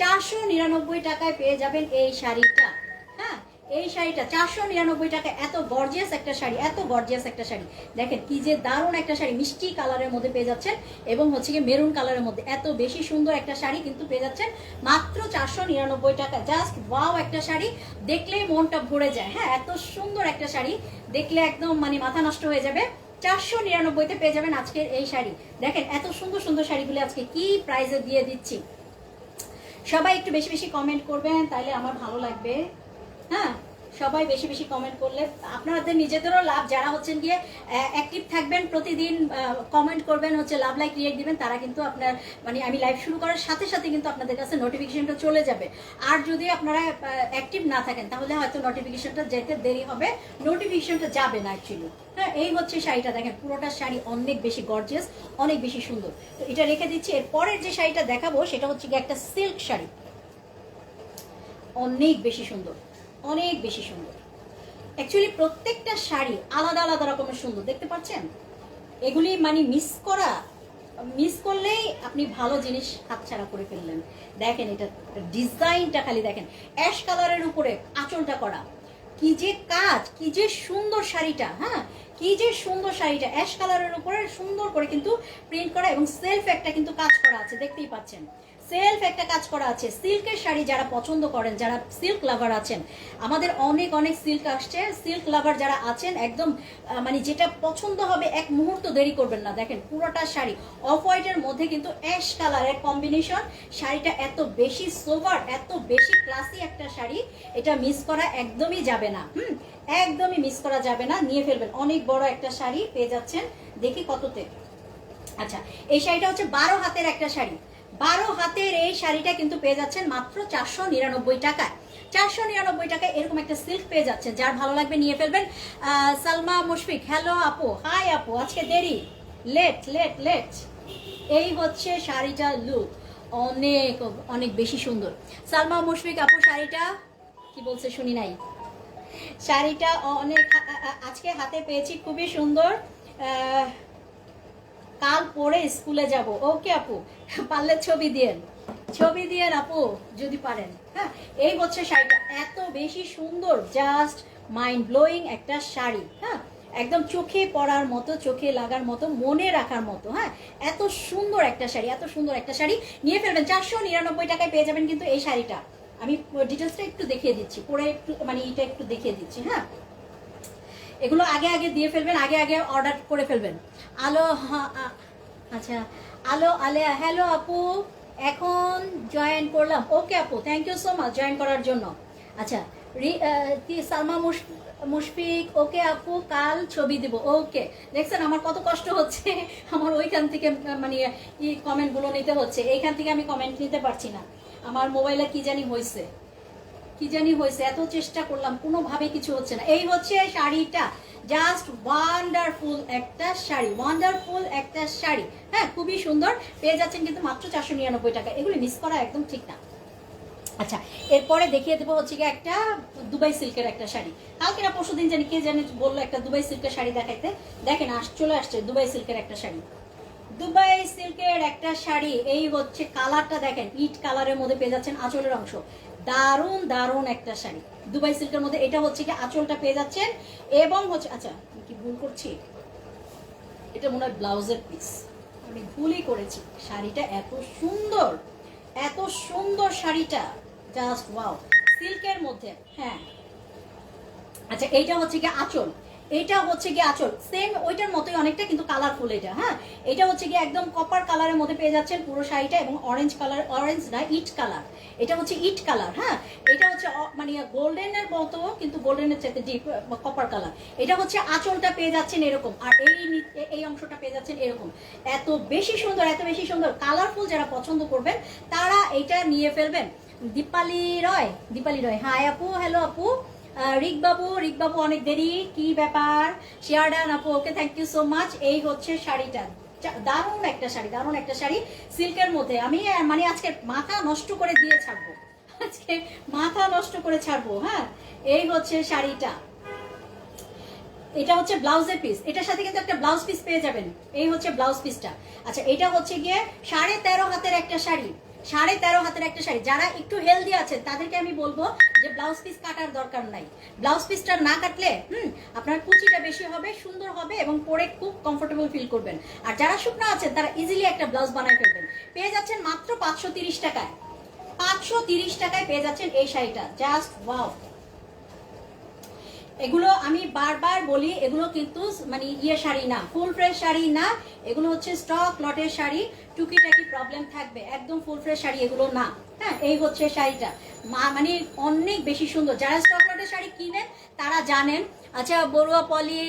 499 টাকায় পেয়ে যাবেন এই শাড়িটা। হ্যাঁ, এই শাড়িটা 499 টাকা। এত গর্জিয়াস একটা শাড়ি, এত গর্জিয়াস একটা শাড়ি। দেখেন কি যে দারুণ একটা শাড়ি, মিষ্টি কালারের মধ্যে পেয়ে যাচ্ছেন, এবং হচ্ছে কি মেরুন কালারের মধ্যে এত বেশি সুন্দর একটা শাড়ি কিন্তু পেয়ে যাচ্ছেন মাত্র 499 টাকা। জাস্ট ওয়াও একটা শাড়ি, দেখলেই মনটা ভরে যায়। হ্যাঁ, এত সুন্দর একটা শাড়ি দেখলে একদম মানে মাথা নষ্ট হয়ে যাবে। 499-তে পেয়ে যাবেন আজকের এই শাড়ি। দেখেন এত সুন্দর সুন্দর শাড়িগুলো আজকে কি প্রাইসে দিয়ে দিচ্ছি। সবাই একটু বেশি বেশি কমেন্ট করবেন, তাইলে আমার ভালো লাগবে। হ্যাঁ, সবাই বেশি বেশি কমেন্ট করলে আপনাদের নিজেদেরও লাভ। যারা হচ্ছেন গিয়ে অ্যাক্টিভ থাকবেন, প্রতিদিন কমেন্ট করবেন, হচ্ছে লাভ লাইক রিয়েক্ট দিবেন, তারা কিন্তু আপনার মানে আমি লাইভ শুরু করার সাথে সাথে কিন্তু আপনাদের কাছে নোটিফিকেশনটা চলে যাবে। আর যদি আপনারা অ্যাক্টিভ না থাকেন তাহলে হয়তো নোটিফিকেশনটা যেতে দেরি হবে, নোটিফিকেশনটা যাবে না অ্যাকচুয়ালি। হ্যাঁ, এই হচ্ছে শাড়িটা। দেখেন পুরোটা শাড়ি অনেক বেশি গর্জিয়াস, অনেক বেশি সুন্দর। তো এটা রেখে দিচ্ছি। এর পরের যে শাড়িটা দেখাবো সেটা হচ্ছে গিয়ে একটা সিল্ক শাড়ি, অনেক বেশি সুন্দর, অনেক বেশি সুন্দর। অ্যাকচুয়ালি প্রত্যেকটা শাড়ি আলাদা আলাদা রকমের সুন্দর, দেখতে পাচ্ছেন? এগুলি মানে মিস করলেই আপনি ভালো জিনিস হাতছাড়া করে ফেললেন। দেখেন এটা ডিজাইনটা খালি দেখেন, অ্যাশ কালারের উপরে আঁচলটা করা, কি কি যে কাজ, কি যে সুন্দর শাড়িটা, হ্যাঁ কি যে সুন্দর শাড়িটা, অ্যাশ কালারের উপরে সুন্দর করে কিন্তু প্রিন্ট করা এবং সেলফ একটা কিন্তু কাজ করা আছে, দেখতেই পাচ্ছেন সেলফ একটা কাজ করা আছে। সিল্কের শাড়ি যারা পছন্দ করেন, যারা সিল্ক লাভার আছেন, আমাদের অনেক অনেক সিল্ক আসছে, সিল্ক লাভার যারা আছেন একদম মানে যেটা পছন্দ হবে এক মুহূর্ত দেরি করবেন না। দেখেন পুরোটা শাড়ি অফ হোয়াইটের মধ্যে কিন্তু অ্যাশ কালারের কম্বিনেশন, শাড়িটা এত বেশি সোভার, এত বেশি ক্লাসি একটা শাড়ি, এটা মিস করা একদমই যাবে না, একদমই মিস করা যাবে না, নিয়ে ফেলবেন। অনেক বড় একটা শাড়ি পেয়ে যাচ্ছেন, দেখি কততে। আচ্ছা, এই শাড়িটা হচ্ছে 12 হাতের একটা শাড়ি, 12 হাতের এই শাড়িটা কিন্তু পেয়ে যাচ্ছেন মাত্র 499 টাকায়। 499 টাকায় এরকম একটা সিল্ক পেয়ে যাচ্ছেন, যার ভালো লাগবে নিয়ে ফেলবেন। সালমা মুশফিক, হ্যালো আপু, হাই আপু, আজকে দেরি, লেট লেট লেট। এই হচ্ছে শাড়িটার লুক, অনেক অনেক বেশি সুন্দর। সালমা মুশফিক আপু শাড়িটা কি বলছে শুনি নাই। শাড়িটা অনেক আজকে হাতে পেয়েছি, খুবই সুন্দর। কাল পরে স্কুলে যাব। ওকে আপু, পারলে ছবি দিয়েন, ছবি দিয়েন আপু যদি পারেন। হ্যাঁ, এই হচ্ছে শাড়িটা, এত বেশি সুন্দর, জাস্ট মাইন্ড ব্লোয়িং একটা শাড়ি। হ্যাঁ, একদম চোখে পড়ার মতো, চোখে লাগার মতো, মনে রাখার মতো। হ্যাঁ, এত সুন্দর একটা শাড়ি, এত সুন্দর একটা শাড়ি, নিয়ে ফেলবেন। 499 টাকায় পেয়ে যাবেন কিন্তু এই শাড়িটা। আমি ডিটেলসটা একটু দেখিয়ে দিচ্ছি, পরে একটু মানে এটা একটু দেখিয়ে দিচ্ছি। হ্যাঁ, এগুলো আগে আগে দিয়ে ফেলবেন, আগে আগে অর্ডার করে ফেলবেন। আলো, আচ্ছা আলো আলেয়া, হ্যালো আপু, এখন জয়েন করলাম। ওকে আপু, thank you so much join করার জন্য। আচ্ছা, সালমা মুশফিক, ওকে আপু কাল ছবি দিব। ওকে, দেখছেন আমার কত কষ্ট হচ্ছে, আমার ওইখান থেকে মানে কমেন্টগুলো নিতে হচ্ছে, এইখান থেকে আমি কমেন্ট নিতে পারছি না, আমার মোবাইলে কি জানি হয়েছে, কি জানি হয়েছে, এত চেষ্টা করলাম কোনোভাবে কিছু হচ্ছে না। এই হচ্ছে শাড়িটা, জাস্ট ওয়ান্ডারফুল একটা শাড়ি, ওয়ান্ডারফুল একটা শাড়ি। হ্যাঁ, খুবই সুন্দর, পেয়ে যাচ্ছেন কিন্তু মাত্র 499 টাকা। এগুলি মিস করা একদম ঠিক না। আচ্ছা, এরপরে দেখিয়ে দেবো হচ্ছে কি একটা দুবাই সিল্কের একটা শাড়ি। কালকে না পরশু দিন জানি কে জানি বললো একটা দুবাই সিল্কের শাড়ি দেখাইতে, দেখেন চলে আসছে দুবাই সিল্কের একটা শাড়ি, দুবাই সিল্কের একটা শাড়ি। এই হচ্ছে কালারটা দেখেন, ইট কালারের মধ্যে পেয়ে যাচ্ছেন আঁচলের অংশ, দারুণ দারুণ একটা শাড়ি দুবাই সিল্কের মধ্যে। এটা হচ্ছে কি আঁচলটা পেয়ে যাচ্ছেন এবং হচ্ছে, আচ্ছা কি ভুল করছি, এটা মনে হয় ব্লাউজের পিস, আমি ভুলই করেছি। শাড়িটা এত সুন্দর, এত সুন্দর শাড়িটা, জাস্ট ওয়াও, সিল্কের মধ্যে। হ্যাঁ, আচ্ছা এইটা হচ্ছে কি আঁচল, এটা হচ্ছে কি আঁচল, সেম ওইটার মতোই অনেকটা, কিন্তু কালারফুল এটা। হ্যাঁ, এটা হচ্ছে কি একদম কপার কালারের মধ্যে পেয়ে যাচ্ছেন পুরো শাড়িটা, এবং অরেঞ্জ কালার, অরেঞ্জ না ইট কালার, এটা হচ্ছে ইট কালার। হ্যাঁ, এটা হচ্ছে মানে গোল্ডেনের মতো, কিন্তু গোল্ডেনের চাইতে ডিপ কপার কালার। এটা হচ্ছে আঁচলটা পেয়ে যাচ্ছেন এরকম, আর এই অংশটা পেয়ে যাচ্ছেন এরকম। এত বেশি সুন্দর, এত বেশি সুন্দর, কালারফুল যারা পছন্দ করবেন তারা এটা নিয়ে ফেলবেন। দীপালি রয়, দীপালি রয়, হাই আপু, হ্যালো আপু। রিক বাবু অনেক দেরি, কি ব্যাপার? শেয়ারডান আপু, okay thank you so much. এই হচ্ছে শাড়িটা, দারুণ একটা শাড়ি, দারুণ একটা শাড়ি সিল্কের মধ্যে। আমি মানে আজকে মাথা নষ্ট করে দিয়ে ছাড়বো, আজকে মাথা নষ্ট করে ছাড়বো। হ্যাঁ, এই হচ্ছে শাড়িটা, এটা হচ্ছে ব্লাউজের পিস, এটার সাথে কিন্তু একটা ব্লাউজ পিস পেয়ে যাবেন। এই হচ্ছে ব্লাউজ পিসটা। আচ্ছা, এটা হচ্ছে গিয়ে 13.5 হাতের একটা শাড়ি, 13.5 হাতের একটা শাড়ি। যারা একটু হেলদি আছেন তাদেরকে আমি বলবো যে ব্লাউজ পিস কাটার দরকার নাই, ব্লাউজ পিসটা না কাটলে আপনার কুচিটা বেশি হবে, সুন্দর হবে এবং পরে খুব কমফোর্টেবল ফিল করবেন। আর যারা শুকনো আছেন তারা ইজিলি একটা ব্লাউজ বানায় ফেলবেন। পেয়ে যাচ্ছেন মাত্র 530 টাকায়, 530 টাকায় পেয়ে যাচ্ছেন এই শাড়িটা, জাস্ট ওয়াও। এগুলো আমি বারবার বলি, এগুলো কিন্তু মানে শাড়ি না, ফুল ফ্রেশ শাড়ি না, এগুলো হচ্ছে স্টক লটের শাড়ি, টুকিটাকি প্রবলেম থাকবে, একদম ফুল ফ্রেশ শাড়ি এগুলো না। হ্যাঁ, এই হচ্ছে শাড়িটা, মানে অনেক বেশি সুন্দর। যারা স্টক লটের শাড়ি কিনেন তারা জানেন। আচ্ছা, বড়ুয়া পলি,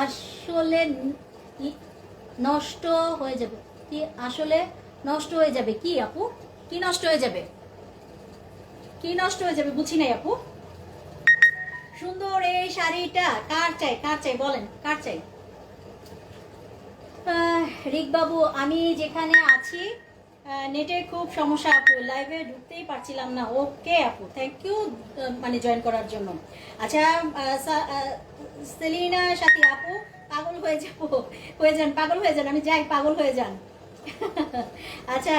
আসলে নষ্ট হয়ে যাবে কি? আসলে নষ্ট হয়ে যাবে কি আপু? কি নষ্ট হয়ে যাবে? কি নষ্ট হয়ে যাবে বুঝি নাই আপু। সুন্দর এই শাড়িটা কার চাই, কার চাই বলেন, কার চাই? রিক বাবু, আমি যেখানে আছি নেটের খুব সমস্যা আপু, লাইভে ঢুকতেই পারছিলাম না। ওকে আপু, থ্যাংক ইউ মানে জয়েন করার জন্য। আচ্ছা, সেলিনা সাথী আপু, পাগল হয়ে যাবো, হয়ে যান, পাগল হয়ে যান, আমি যাই, পাগল হয়ে যান। আচ্ছা,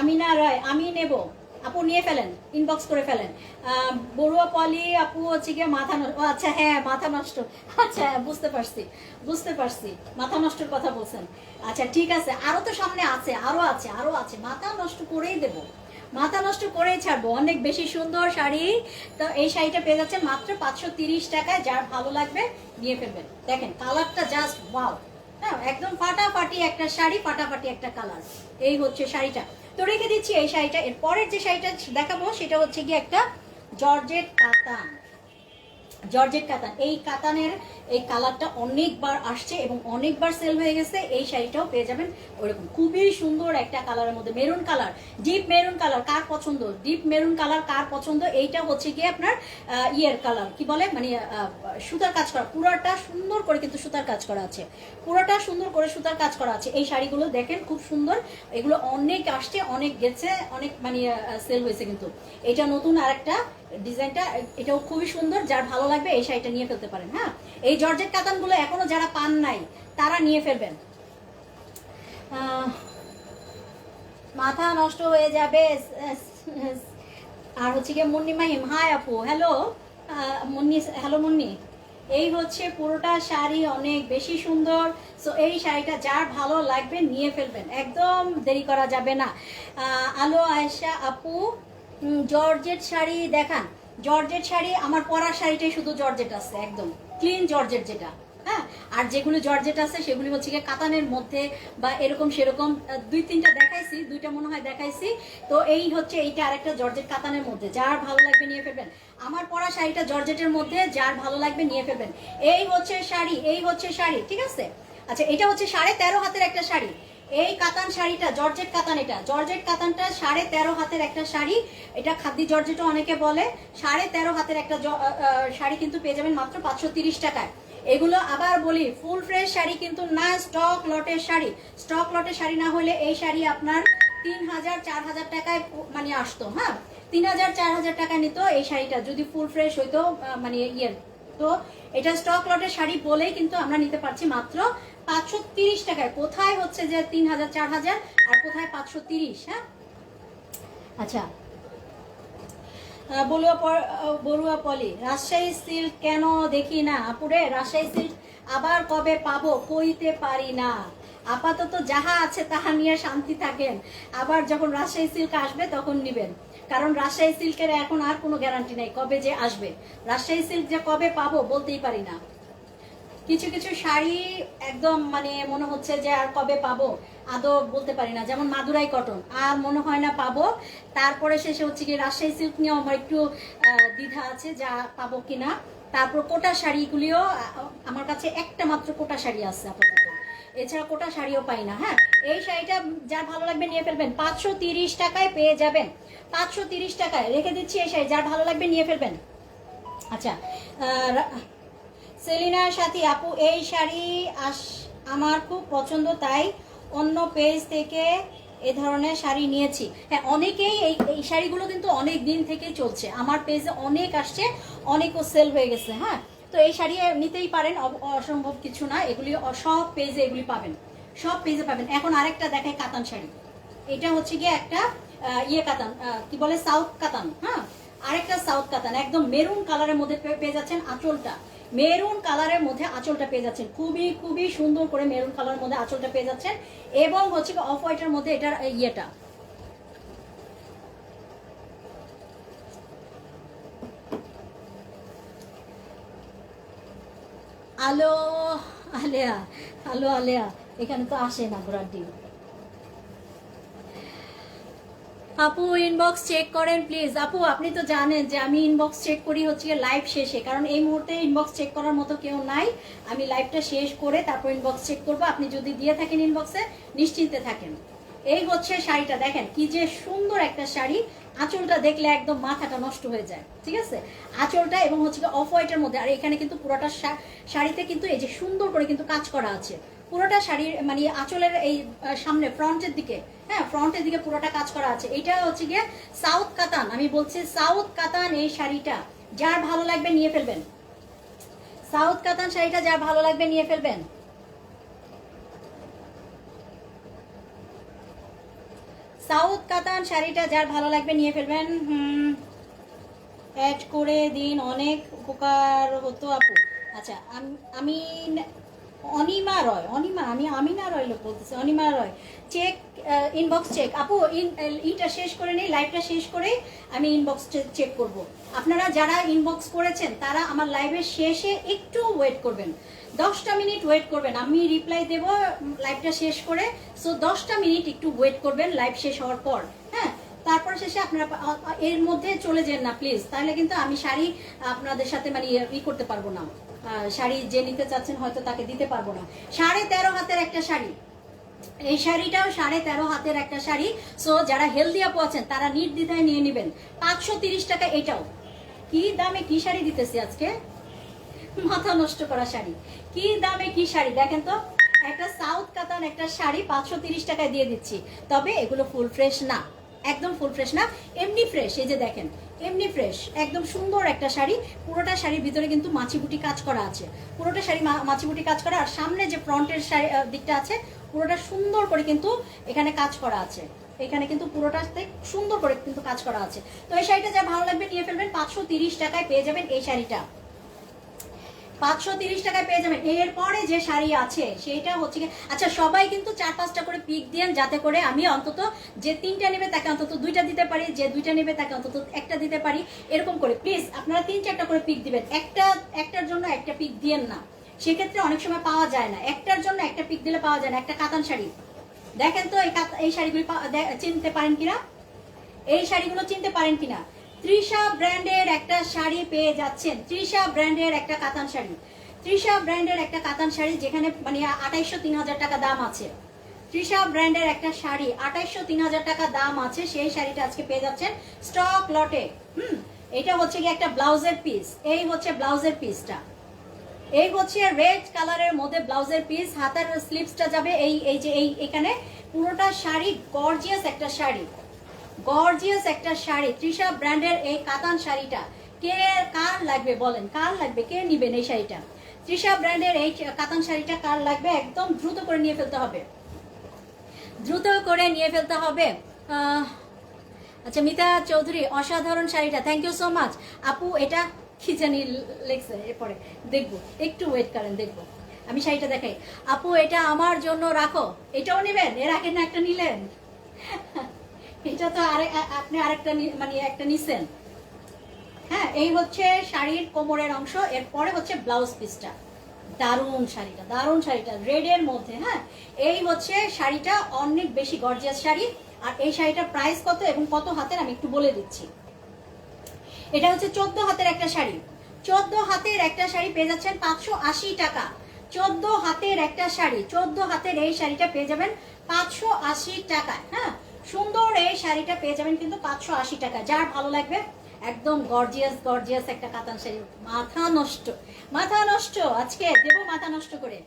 আমিনা রয়, আমি নেব আপু নিয়ে ফেলেন, ইনবক্স করে ফেলেন। বড়ুয়া পলি আপু হচ্ছে গিয়ে মাথা ও আচ্ছা হ্যাঁ মাথা নষ্ট, আচ্ছা বুঝতে পারছি বুঝতে পারছি, মাথা নষ্টের কথা বলছেন। আচ্ছা ঠিক আছে, আরও তো সামনে আছে, আরও আছে আরও আছে, মাথা নষ্ট করেই দেবো, মাথা নষ্ট করেই ছাড়বো। অনেক বেশি সুন্দর শাড়ি। তো এই শাড়িটা পেয়ে যাচ্ছেন মাত্র 530 টাকায়। যার ভালো লাগবে নিয়ে ফেলবেন। দেখেন কালারটা জাস্ট ওয়াও, হ্যাঁ একদম ফাটাফাটি একটা শাড়ি, ফাটাফাটি একটা কালার। এই হচ্ছে শাড়িটা। তো রেখে দিচ্ছি এই শাড়িটা। এর পরের যে শাড়িটা দেখাবো সেটা হচ্ছে গিয়ে একটা জর্জেট কাতান। জর্জেট কাতান, এই কাতানের এই কালারটা অনেকবার আসছে এবং অনেকবার সেল হয়ে গেছে। এই শাড়িটাও পেয়ে যাবেন ওরকম খুবই সুন্দর একটা কালারের মধ্যে, maroon colour, deep maroon colour. কার পছন্দ ডিপ মেরুন কালার, কার পছন্দ? এইটা হচ্ছে গিয়ে আপনার ইয়ের কালার, কি বলে মানে সুতার কাজ করা, পুরাটা সুন্দর করে কিন্তু সুতার কাজ করা আছে, পুরোটা সুন্দর করে সুতার কাজ করা আছে। এই শাড়িগুলো দেখেন খুব সুন্দর, এগুলো অনেক আসছে, অনেক গেছে, অনেক মানে সেল হয়েছে। কিন্তু এটা নতুন আরেকটা ডিজাইনটা, এটাও খুবই সুন্দর। যার ভালো লাগবে এই শাড়িটা নিয়ে ফেলতে পারেন। হ্যাঁ এই জর্জেট কাতানগুলো এখনো যারা পান নাই তারা নিয়ে ফেলবেন। মাথা নষ্ট হয়ে যাবে। আর হচ্ছে গিয়ে মুন্নি মাহিম, হাই আপু, হ্যালো মুন্নি, হ্যালো মুন্নি। এই হচ্ছে পুরোটা শাড়ি, অনেক বেশি সুন্দর। সো এই শাড়িটা যার ভালো লাগবে নিয়ে ফেলবেন, একদম দেরি করা যাবে না। আলো আয়েশা আপু, জর্জেট শাড়ি দেখান। জর্জেট শাড়ি আমার পরার শাড়িটাই শুধু জর্জেট আছে, একদম ক্লিন জর্জেট যেটা। হ্যাঁ আর যেগুলো জর্জেট আছে সেগুলি হচ্ছে গিয়ে কাতানের মধ্যে বা এরকম সেরকম। দুই তিনটা দেখাইছি, দুইটা মনে হয় দেখাইছি। তো এই হচ্ছে এইটা আরেকটা জর্জেট কাতানের মধ্যে, যার ভালো লাগবে নিয়ে ফেলবেন। আমার পরা শাড়িটা জর্জেটের মধ্যে, যার ভালো লাগবে নিয়ে ফেলবেন। এই হচ্ছে শাড়ি, এই হচ্ছে শাড়ি, ঠিক আছে। আচ্ছা এটা হচ্ছে 13.5 হাতের একটা শাড়ি। এই কাতান শাড়িটা জর্জেট কাতান, এটা জর্জেট কাতানটা 13.5 হাতের একটা শাড়ি। এটা খাদ্দি জর্জেটও অনেকে বলে। 13.5 হাতের একটা শাড়ি কিন্তু পেয়ে যাবেন মাত্র 530 টাকায়। এগুলো আবার বলি ফুল ফ্রেশ শাড়ি কিন্তু না, স্টক লটের শাড়ি। স্টক লটের শাড়ি না হলে এই শাড়ি আপনার 3000-4000 টাকায় মানে আসতো। হ্যাঁ 3000-4000 টাকা নিত এই শাড়িটা যদি ফুল ফ্রেশ হইতো, মানে ইয়ের। তো এটা স্টক লটের শাড়ি বলেই কিন্তু আমরা নিতে পারছি মাত্র 530 টাকায়। কোথায় হচ্ছে যে 3000-4000 আর কোথায় 530? হ্যাঁ আচ্ছা বড়ুয়া পলি, রাজশাহী সিল্ক কেন দেখি না আপুরে? রাজশাহী সিল্ক আবার কবে পাবো কইতে পারি না। আপাতত যাহা আছে তাহা নিয়ে শান্তি থাকেন, আবার যখন রাজশাহী সিল্ক আসবে তখন নিবেন। কারণ রাজশাহী সিল্কের এখন আর কোনো গ্যারান্টি নেই কবে যে আসবে। রাজশাহী সিল্ক যে কবে পাবো বলতেই পারি না। কিছু কিছু শাড়ি একদম মানে মনে হচ্ছে যে আর কবে পাবো আদৌ বলতে পারি না। যেমন মাদুরাই কটন আর মনে হয় না পাবো। তারপরে শেষে হচ্ছে কি রাজশাহী সিল্ক নিয়েও আমার একটু দ্বিধা আছে যা পাবো কিনা। তারপর কোটা শাড়িগুলিও আমার কাছে একটা মাত্র কোটা শাড়ি আছে আপাতত, এছাড়া কোটা শাড়িও পাই না। হ্যাঁ এই শাড়িটা যার ভালো লাগবে নিয়ে ফেলবেন, 530 টাকায় পেয়ে যাবেন। 530 টাকায় রেখে দিচ্ছি এই শাড়ি, যার ভালো লাগবে নিয়ে ফেলবেন। আচ্ছা সেলিনা সাথী আপু, এই শাড়ি আমার খুব পছন্দ, তাই অন্য পেজ থেকে এ ধরনের শাড়ি নিয়েছি। হ্যাঁ অনেকেই এই শাড়িগুলো কিন্তু অনেক দিন থেকেই চলছে, আমার পেজে অনেক আসছে, অনেকও সেল হয়ে গেছে। হ্যাঁ তো এই শাড়ি নিতেই পারেন, অসম্ভব কিছু না। এগুলি সব পেজে এগুলি পাবেন, সব পেজে পাবেন। এখন আরেকটা দেখায় কাতান শাড়ি। এটা হচ্ছে গিয়ে একটা ইয়ে কাতান, কি বলে সাউথ কাতান। হ্যাঁ আরেকটা সাউথ কাতান, একদম মেরুন কালারের মধ্যে পেয়ে যাচ্ছেন। আঁচলটা মেরুন কালারের মধ্যে আঁচলটা পেয়ে যাচ্ছেন, খুবই খুবই সুন্দর করে মেরুন কালারের মধ্যে আঁচলটা পেয়ে যাচ্ছেন। এবং হচ্ছে অফ হোয়াইটের মধ্যে এটার ইয়েটা। আলো আলেয়া, আলো আলেয়া, এখানে তো আসে না ব্রান্ডি। আপু ইনবক্স চেক করেন প্লিজ। আপু আপনি তো জানেন যে আমি ইনবক্স চেক করি হচ্ছে লাইভ শেষে, কারণ এই মুহূর্তে ইনবক্স চেক করার মতো কেউ নাই। আমি লাইভটা শেষ করে তারপর ইনবক্স চেক করবো। আপনি যদি দিয়ে থাকেন ইনবক্সে নিশ্চিন্তে থাকেন। এই হচ্ছে শাড়িটা, দেখেন কি যে সুন্দর একটা শাড়ি। আঁচলটা দেখলে একদম মাথাটা নষ্ট হয়ে যায়, ঠিক আছে। আঁচলটা এবং হচ্ছে অফ হোয়াইটের মধ্যে, আর এখানে কিন্তু পুরোটা শাড়িতে কিন্তু এই যে সুন্দর করে কিন্তু কাজ করা আছে। পুরোটা শাড়ির মানে আঁচলের এই সামনে ফ্রন্টের দিকে, হ্যাঁ ফ্রন্টের দিকে পুরোটা কাজ করা আছে। এটা হচ্ছে গিয়ে সাউথ কাতান, আমি বলছি সাউথ কাতান। এই শাড়িটা যার ভালো লাগবে নিয়ে ফেলবেন, সাউথ কাতান শাড়িটা যার ভালো লাগবে নিয়ে সাউথ কাতান শাড়িটা যার ভালো লাগবে নিয়ে ফেলবেন। অ্যাড করে দিন, অনেক উপকার হতো আপু। আচ্ছা, আমি অনিমা রয়, অনিমা, আমি আমিনা রয় লোক বলতেছি, অনিমা রয়। চেক, ইনবক্স চেক আপু, ইটা শেষ করে নেই, লাইভটা শেষ করেই আমি ইনবক্স চেক করব। আপনারা যারা ইনবক্স করেছেন তারা আমার লাইভের শেষে একটু ওয়েট করবেন, 10টা মিনিট ওয়েট করবেন, আমি রিপ্লাই দেব লাইভটা শেষ করে। সো 10টা মিনিট একটু ওয়েট করবেন লাইভ শেষ হওয়ার পর, হ্যাঁ। তারপর শেষে আপনারা এর মধ্যে চলে যান না প্লিজ, তাহলে কিন্তু আমি শাড়ি আপনাদের সাথে মানে ই করতে পারবো না, শাড়ি যে নিতে চাচ্ছেন হয়তো তাকে দিতে পারবো না। 13.5 হাতের একটা শাড়ি, এই শাড়িটাও 13.5 হাতের একটা শাড়ি। সো যারা হেলদি আপু আছেন তারা নির্দ্বিধায় নিয়ে নেবেন। 530 টাকা এটাও। কি দামে কি শাড়ি দিতেছি আজকে, মাথা নষ্ট করা শাড়ি। কি দামে কি শাড়ি দেখেন তো, একটা সাউথ কাতান একটা শাড়ি 530 টাকায় দিয়ে দিচ্ছি। তবে এগুলো ফুল ফ্রেশ না, একদম ফুল ফ্রেশ না, এমনি ফ্রেশ। এই যে দেখেন এমনি ফ্রেশ, একদম সুন্দর একটা শাড়ি। পুরোটা শাড়ির ভিতরে কিন্তু মাছিবুটি কাজ করা আছে, পুরোটা শাড়ি মাছিবুটি কাজ করা। আর সামনে যে ফ্রন্টের দিকটা আছে পুরোটা সুন্দর করে কিন্তু এখানে কাজ করা আছে, এখানে কিন্তু পুরোটাতে সুন্দর করে কিন্তু কাজ করা আছে। তো এই শাড়িটা যা ভালো লাগবে নিয়ে ফেলবেন। 530 টাকায় পেয়ে যাবেন এই শাড়িটা, 530 টাকায় পেয়ে যাবেন। এরপরে যে শাড়ি আছে সেটা হচ্ছে, আচ্ছা সবাই কিন্তু 4-5টা করে পিক দিয়েন, যাতে করে আমি অন্তত যে 3টা নেবে তাকে অন্তত 2টা দিতে পারি, যে 2টা নেবে তাকে অন্তত 1টা দিতে পারি, এরকম করে। প্লিজ আপনারা 3-4টা করে পিক দিবেন, একটার জন্য একটা পিক দিয়েন না, সেক্ষেত্রে অনেক সময় পাওয়া যায় না। একটার জন্য একটা পিক দিলে পাওয়া যায় না। একটা কাতান শাড়ি দেখেন তো, এই শাড়িগুলি চিনতে পারেন কিনা, এই শাড়িগুলো চিনতে পারেন কিনা। তৃষা ব্র্যান্ডের একটা শাড়ি পেয়ে যাচ্ছেন, তৃষা ব্র্যান্ডের একটা কাতান শাড়ি, তৃষা ব্র্যান্ডের একটা কাতান শাড়ি, যেখানে মানে 2800-3000 টাকা দাম আছে। তৃষা ব্র্যান্ডের একটা শাড়ি 2800-3000 টাকা দাম আছে, সেই শাড়িটা আজকে পেয়ে যাচ্ছেন স্টক লটে। এটা হচ্ছে কি একটা ব্লাউজের পিস, এই হচ্ছে ব্লাউজের পিসটা, এই হচ্ছে রেড কালারের মধ্যে ব্লাউজের পিস। হাতার স্লিভসটা যাবে এই যে এখানে। পুরোটা শাড়ি গর্জিয়াস একটা শাড়ি, গর্জিয়াস একটা শাড়ি। তৃষা ব্র্যান্ডের এই কাতান শাড়িটা কে কার লাগবে বলেন, কার লাগবে, কে নিবেন এই শাড়িটা? তৃষা ব্র্যান্ডের এই কাতান শাড়িটা কার লাগবে? একদম দ্রুত করে নিয়ে ফেলতে হবে, দ্রুত করে নিয়ে ফেলতে হবে। আচ্ছা মিতা চৌধুরী, অসাধারণ শাড়িটা, থ্যাংক ইউ সো মাচ আপু। এটা কি জানি লেখছে, এরপরে দেখবো, একটু ওয়েট করেন দেখবো। আমি শাড়িটা দেখাই আপু, এটা আমার জন্য রাখো। এটাও নেবেন, এর আগে না একটা নিলেন, এটা তো আপনি আরেকটা মানে একটা নিছেন। হ্যাঁ, এই হচ্ছে শাড়ির কোমরের অংশ, এরপরে হচ্ছে ব্লাউজ পিসটা। দারুণ শাড়িটা, দারুণ শাড়িটা রেডের মধ্যে। হ্যাঁ, এই হচ্ছে শাড়িটা, অনেক বেশি গর্জিয়াস শাড়ি। আর এই শাড়িটার প্রাইস কত এবং কত হাতের আমি একটু বলে দিচ্ছি। এটা হচ্ছে 14 হাতের একটা শাড়ি, 14 হাতের একটা শাড়ি পেয়ে যাচ্ছেন 580 টাকা। 14 হাতের একটা শাড়ি, 14 হাতের এই শাড়িটা পেয়ে যাবেন 580 টাকায়। হ্যাঁ, সুন্দর এই শাড়িটা পেয়ে যাবেন কিন্তু 580 টাকা। যার ভালো লাগবে, একদম গর্জিয়াস গর্জিয়াস একটা কাতান শাড়ি। মাথা নষ্ট, মাথা নষ্ট, আজকে দেবো মাথা নষ্ট করে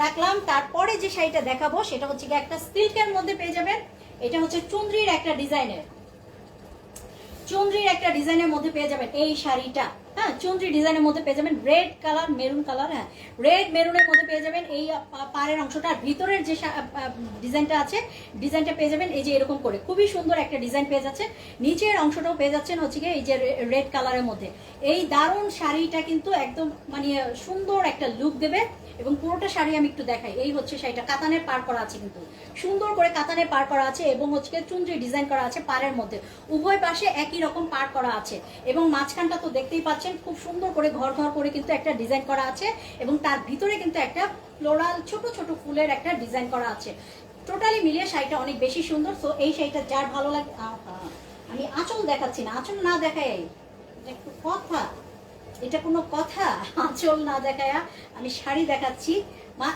রাখলাম। তারপরে যে শাড়িটা দেখাবো সেটা হচ্ছে কি একটা সিল্কের মধ্যে পেয়ে যাবেন। এটা হচ্ছে চুনরির একটা ডিজাইনের, চুনরির একটা ডিজাইনের মধ্যে পেয়ে যাবেন এই শাড়িটা। হ্যাঁ, চুনরি ডিজাইনের মধ্যে পেয়ে যাবেন রেড কালার, মেরুন কালার। হ্যাঁ, রেড মেরুনের মধ্যে পেয়ে যাবেন এই পাড়ের অংশটা। আর ভিতরের যে ডিজাইনটা আছে, ডিজাইনটা পেয়ে যাবেন এই যে এরকম করে, খুবই সুন্দর একটা ডিজাইন পেয়ে যাচ্ছেন। নিচের অংশটাও পেয়ে যাচ্ছেন হচ্ছে কি এই যে রেড কালারের মধ্যে। এই দারুণ শাড়িটা কিন্তু একদম মানে সুন্দর একটা লুক দেবে। এবং পুরোটা শাড়ি আমি একটু দেখাই। এই হচ্ছে শাড়িটা, কাতানের পার করা আছে, কিন্তু সুন্দর করে কাতানের পার করা আছে এবং হচ্ছে চুনরি ডিজাইন করা আছে পাড়ের মধ্যে। উভয় পাশে একই রকম পার করা আছে এবং মাঝখানটা তো দেখতেই পাচ্ছেন খুব সুন্দর করে ঘর ঘর করে কিন্তু একটা ডিজাইন করা আছে এবং তার ভিতরে কিন্তু একটা ফ্লোরাল ছোট ছোট ফুলের একটা ডিজাইন করা আছে। টোটালি মিলিয়ে শাড়িটা অনেক বেশি সুন্দর। তো এই শাড়িটা যার ভালো লাগে, আমি আঁচল দেখাচ্ছি না, আঁচল না দেখাই একটু কথা, এটা কোনো কথা? আঁচল না দেখায়া আমি শাড়ি দেখাচ্ছি।